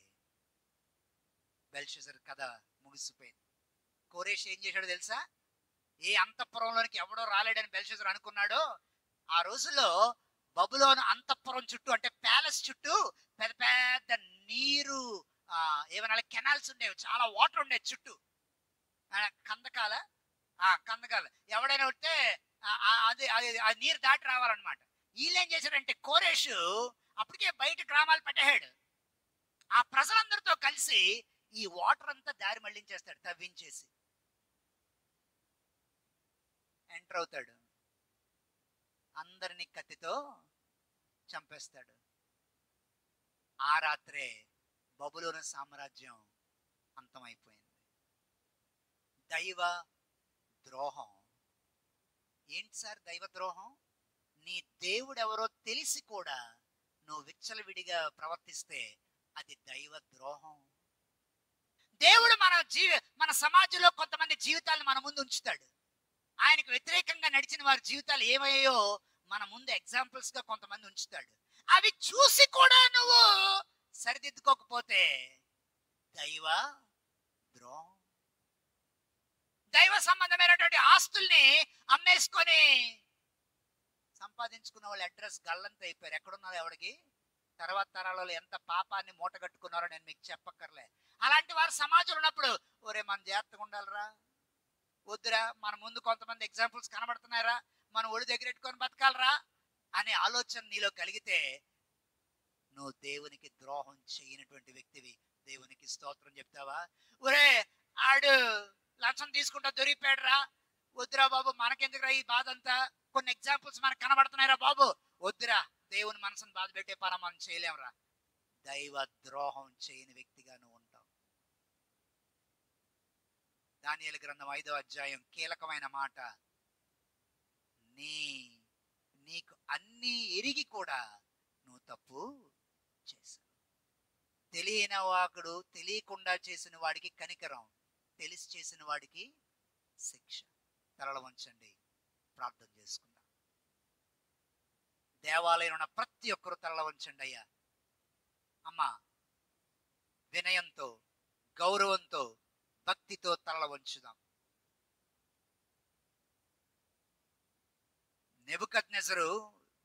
బెల్షస్సర్ కథ ముగిసిపోయింది. కోరేష్ ఏం చేశాడో తెలుసా? ఏ అంతఃపురంలోనికి ఎవడో రాలేడని బెల్షస్సర్ అనుకున్నాడో, ఆ రోజుల్లో బబులోను అంతఃపురం చుట్టూ అంటే ప్యాలెస్ చుట్టూ పెద్ద పెద్ద నీరు ఏమన్నా కెనాల్స్ ఉండేవి, చాలా వాటర్ ఉండేది చుట్టూ. కందకాల కందకాల ఎవడైనా ఉంటే అది ఆ నీరు దాటి రావాలన్నమాట. వీళ్ళేం చేశారంటే కోరేషు అప్పటికే బయట గ్రామాలు పెట్టాడు. ఆ ప్రజలందరితో కలిసి ఈ వాటర్ అంతా దారి మళ్లించేస్తాడు, తవ్వించేసి ఎంటర్ అవుతాడు, అందరినీ కత్తితో చంపేస్తాడు. ఆ రాత్రే బబులోను సామ్రాజ్యం అంతమైపోయింది. దైవ ద్రోహం. ఏంటి సార్ దైవ ద్రోహం? నీ దేవుడెవరో తెలిసి కూడా నువ్వు విచ్చలవిడిగా ప్రవర్తిస్తే అది దైవ ద్రోహం. దేవుడు మన సమాజంలో కొంతమంది జీవితాలను మన ముందు ఉంచుతాడు. ఆయనకు వ్యతిరేకంగా నడిచిన వారి జీవితాలు ఏమయ్యాయో మన ముందు ఎగ్జాంపుల్స్ గా కొంతమంది ఉంచుతాడు. అవి చూసి కూడా నువ్వు సరిదిద్దుకోకపోతే దైవ ద్రోహం. దైవ సంబంధమైనటువంటి ఆస్తుల్ని అమ్మేసుకొని సంపాదించుకున్న వాళ్ళ అడ్రస్ గల్లంత అయిపోయారు. ఎక్కడున్నారు ఎవరికి? తర్వాత తరాలలో ఎంత పాపాన్ని మూటగట్టుకున్నారో నేను మీకు చెప్పక్కర్లే. అలాంటి వారు సమాజంలో ఉన్నప్పుడు ఒరే మన జాగ్రత్తగా ఉండాలిరా, వద్దురా, మన ముందు కొంతమంది ఎగ్జాంపుల్స్ కనబడుతున్నారా, మనం ఒళ్ళు దగ్గరెట్టుకొని బతకాలరా అనే ఆలోచన నీలో కలిగితే నువ్వు దేవునికి ద్రోహం చేయనటువంటి వ్యక్తివి. దేవునికి స్తోత్రం చెప్తావా? ఒరే ఆడు లంచం తీసుకుంటా దొరికిపోయాడురా, వద్దురా బాబు, మనకెందుకురా ఈ బాధ అంతా, కొన్ని ఎగ్జాంపుల్స్ మనకు కనబడుతున్నాయిరా బాబు, వద్దురా, దేవుని మనసును బాధ పెట్టే పని మనం చేయలేమురా. దైవ ద్రోహం చేయని వ్యక్తిగా నువ్వు ఉంటావు. దానియేలు గ్రంథం 5వ అధ్యాయం కీలకమైన మాట. నీకు అన్ని ఎరిగి కూడా నువ్వు తప్పు చేశావు. తెలియని వాకుడు తెలియకుండా చేసిన వాడికి కనికరం, తెలిసి చేసిన వాడికి శిక్ష. తలలు వంచండి, ప్రార్థన చేసుకుందాం. దేవాలయం ఉన్న ప్రతి ఒక్కరు తలలు వంచండి. అయ్యా అమ్మా, వినయంతో గౌరవంతో భక్తితో తలలు వంచుదాం. నెబుకద్నెజరు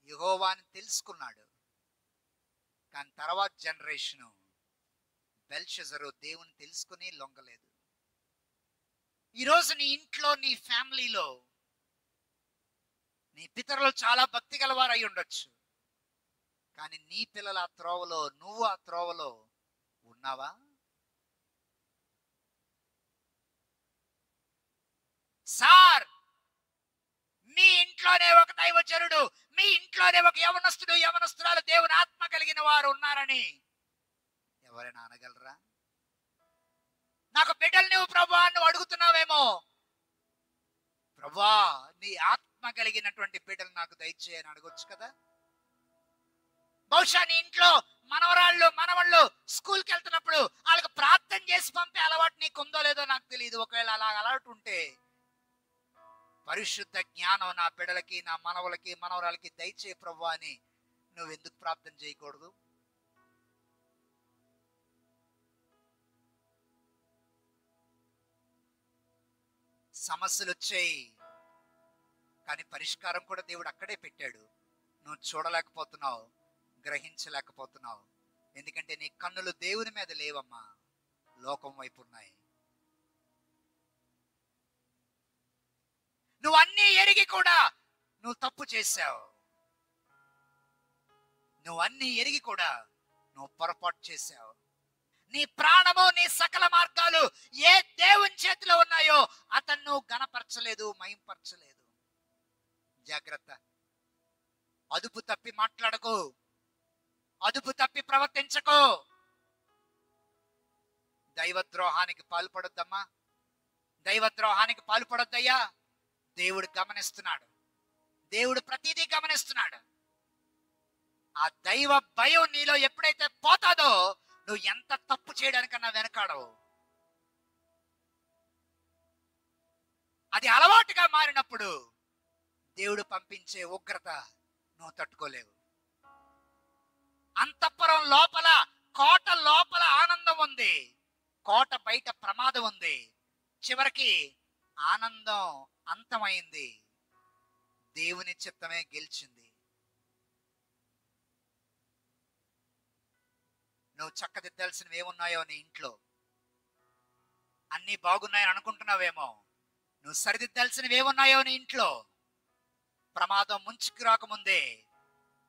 యెహోవాని తెలుసుకున్నాడు, కానీ తర్వాత జనరేషను బెల్షజరు దేవుని తెలుసుకుని లొంగలేదు. ఈరోజు నీ ఇంట్లో, నీ ఫ్యామిలీలో నీ పితరులు చాలా భక్తి గలవారు అయి ఉండొచ్చు, కానీ నీ పిల్లల ఆ త్రోవలో, నువ్వు ఆ త్రోవలో ఉన్నావా? సార్, మీ ఇంట్లోనే ఒక దైవజనుడు, మీ ఇంట్లోనే ఒక యవనస్తుడు, యవనస్తురాలు దేవుని ఆత్మ కలిగిన వారు ఉన్నారని ఎవరైనా అనగలరా? నాకు బిడ్డలు నువ్వు ప్రభువా నువ్వు అడుగుతున్నావేమో. ప్రభువా, నీ ఆత్మ కలిగినటువంటి బిడ్డలు నాకు దయచేయని అడగొచ్చు కదా. బహుశా నీ ఇంట్లో మనవరాళ్ళు మనవాళ్ళు స్కూల్కి వెళ్తున్నప్పుడు వాళ్ళకి ప్రార్థన చేసి పంపే అలవాటు నీకు ఉందో లేదో నాకు తెలియదు. ఒకవేళ అలా అలవాటు ఉంటే పరిశుద్ధ జ్ఞానం నా బిడ్డలకి, నా మనవలకి, మనవరాలకి దయచే ప్రభువా అని నువ్వు ఎందుకు ప్రార్థన చేయకూడదు? సమస్యలు వచ్చాయి, కానీ పరిష్కారం కూడా దేవుడు అక్కడే పెట్టాడు. నువ్వు చూడలేకపోతున్నావు, గ్రహించలేకపోతున్నావు. ఎందుకంటే నీ కన్నులు దేవుని మీద లేవమ్మా, లోకం వైపు ఉన్నాయి. నువ్వు అన్నీ ఎరిగి కూడా నువ్వు తప్పు చేశావు. నువ్వు అన్నీ ఎరిగి కూడా నువ్వు పొరపాటు చేశావు. నీ ప్రాణము, నీ సకల మార్గాలు ఏ దేవుని చేతిలో ఉన్నాయో అతను నువ్వు గణపరచలేదు, మహింపరచలేదు. జాగ్రత్త. అదుపు తప్పి మాట్లాడకు, అదుపు తప్పి ప్రవర్తించకు. దైవద్రోహానికి పాల్పడొద్దమ్మా, దైవద్రోహానికి పాల్పడొద్దయ్యా. దేవుడు గమనిస్తున్నాడు, దేవుడు ప్రతిదీ గమనిస్తున్నాడు. ఆ దైవ భయం నీలో ఎప్పుడైతే పోతాదో నువ్వు ఎంత తప్పు చేయడానికన్నా వెనకాడవు. అది అలవాటుగా మారినప్పుడు దేవుడు పంపించే ఉగ్రత నువ్వు తట్టుకోలేవు. అంతఃపురం లోపల, కోట లోపల ఆనందం ఉంది, కోట బయట ప్రమాదం ఉంది. చివరికి ఆనందం అంతమైంది, దేవుని చిత్తమే గెలిచింది. నువ్వు చక్కదిద్దాల్సినవి ఏమున్నాయో నీ ఇంట్లో, అన్నీ బాగున్నాయని అనుకుంటున్నావేమో. నువ్వు సరిదిద్దాల్సినవి ఏమున్నాయో నీ ఇంట్లో, ప్రమాదం ముంచుకు రాకముందే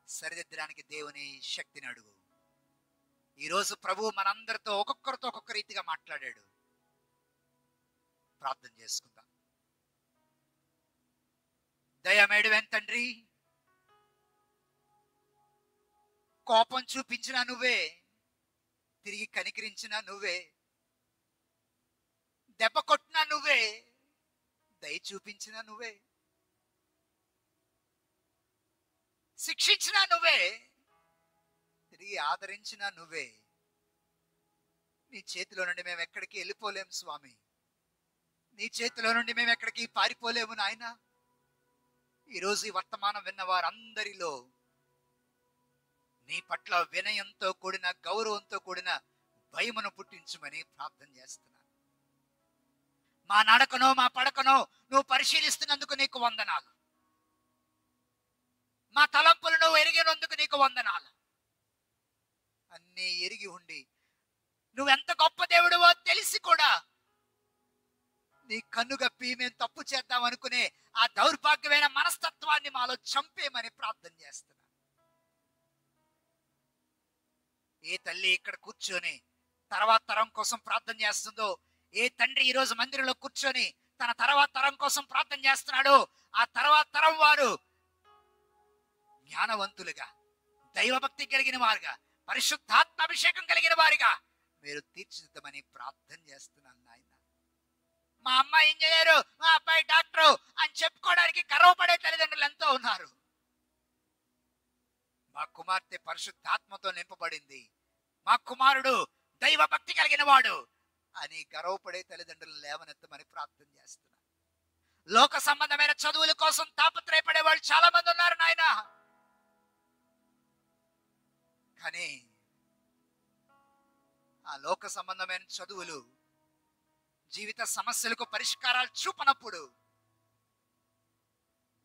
సరిదిద్దడానికి దేవుని శక్తిని అడుగు. ఈరోజు ప్రభు మనందరితో ఒక్కొక్కరితో ఒక్కొక్క రీతిగా మాట్లాడాడు. ప్రార్థన చేసుకుందాం. దయమేడు తండ్రి, కోపం చూపించిన నువ్వే, తిరిగి కనికరించినా నువ్వే, దెబ్బ కొట్టినా నువ్వే, దయ చూపించినా నువ్వే, శిక్షించినా నువ్వే, తిరిగి ఆదరించినా నువ్వే. నీ చేతిలో నుండి మేము ఎక్కడికి వెళ్ళిపోలేము స్వామి. నీ చేతిలో నుండి మేము ఎక్కడికి పారిపోలేము నాయన. ఈరోజు ఈ వర్తమానం విన్న వారందరిలో నీ పట్ల వినయంతో కూడిన, గౌరవంతో కూడిన భయమును పుట్టించమని ప్రార్థన చేస్తున్నాను. మా నడకనో మా పడకనో నువ్వు పరిశీలిస్తున్నందుకు నీకు వందనాలు. మా తలంపులు నువ్వు ఎరిగినందుకు నీకు వందనాలు. అన్నీ ఎరిగి ఉండి నువ్వెంత గొప్ప దేవుడివో తెలిసి కూడా నీ కన్ను గప్పి మేము తప్పు చేద్దాం అనుకునే ఆ దౌర్భాగ్యమైన మనస్తత్వాన్ని మాలో చంపేమని ప్రార్థన చేస్తున్నా. ఏ తల్లి ఇక్కడ కూర్చొని తర్వాత తరం కోసం ప్రార్థన చేస్తుందో, ఏ తండ్రి ఈరోజు మందిరంలో కూర్చొని తన తర్వాత తరం కోసం ప్రార్థన చేస్తున్నాడో, ఆ తర్వాత తరం వారు జ్ఞానవంతులుగా, దైవభక్తి కలిగిన వారుగా, పరిశుద్ధాత్మ అభిషేకం కలిగిన వారిగా మీరు తీర్చిదిద్దమని ప్రార్థన చేస్తున్నాను నాయన. మా అమ్మాయి ఇంజనీరు, మా అబ్బాయి డాక్టరు అని చెప్పుకోవడానికి గర్వపడే తల్లిదండ్రులు ఎంతో ఉన్నారు. మా కుమార్తె పరిశుద్ధాత్మతో నింపబడింది, మా కుమారుడు దైవ భక్తి కలిగిన వాడు అని గర్వపడే తల్లిదండ్రులను లేవనెత్తమని ప్రార్థన చేస్తున్నా. లోక సంబంధమైన చదువుల కోసం తాపత్రయపడే వాళ్ళు చాలా మంది ఉన్నారు నాయన. కానీ ఆ లోక సంబంధమైన చదువులు జీవిత సమస్యలకు పరిష్కారాలు చూపనప్పుడు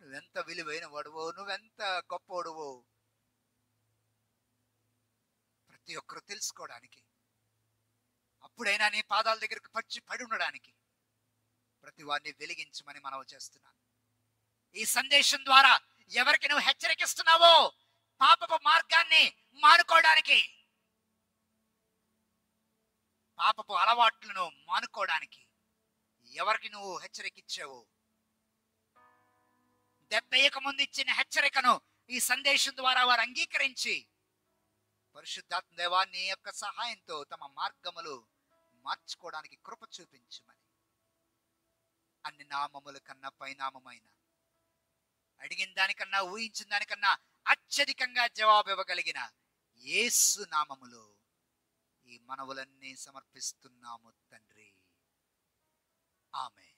నువ్వెంత విలువైన వాడువో, నువ్వెంత గొప్పవాడువో ప్రతి ఒక్కరు తెలుసుకోవడానికి, అప్పుడైనా నీ పాదాల దగ్గరకు పడి ఉండడానికి ప్రతి వారిని వెలిగించమని మనవి చేస్తున్నాను. ఈ సందేశం ద్వారా ఎవరికి నువ్వు హెచ్చరికిస్తున్నావో పాపపు మార్గాన్ని మానుకోవడానికి, పాపపు అలవాట్లను మానుకోవడానికి ఎవరికి నువ్వు హెచ్చరికిచ్చావో, దెబ్బేయక ముందు ఇచ్చిన హెచ్చరికను ఈ సందేశం ద్వారా వారు అంగీకరించి పరిశుద్ధాత్మ దేవా నీ యొక్క సహాయంతో తమ మార్గములు మార్చుకోవడానికి కృప చూపించమని, అన్ని నామముల కన్నా పైనామమైన, అడిగిన దానికన్నా ఊహించిన దానికన్నా అత్యధికంగా జవాబు ఇవ్వగలిగిన యేసు నామములో ఈ మనవులన్నీ సమర్పిస్తున్నాము తండ్రి. ఆమేన్.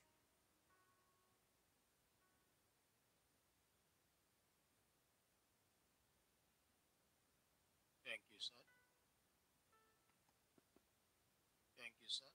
Thank you, sir. Thank you, sir.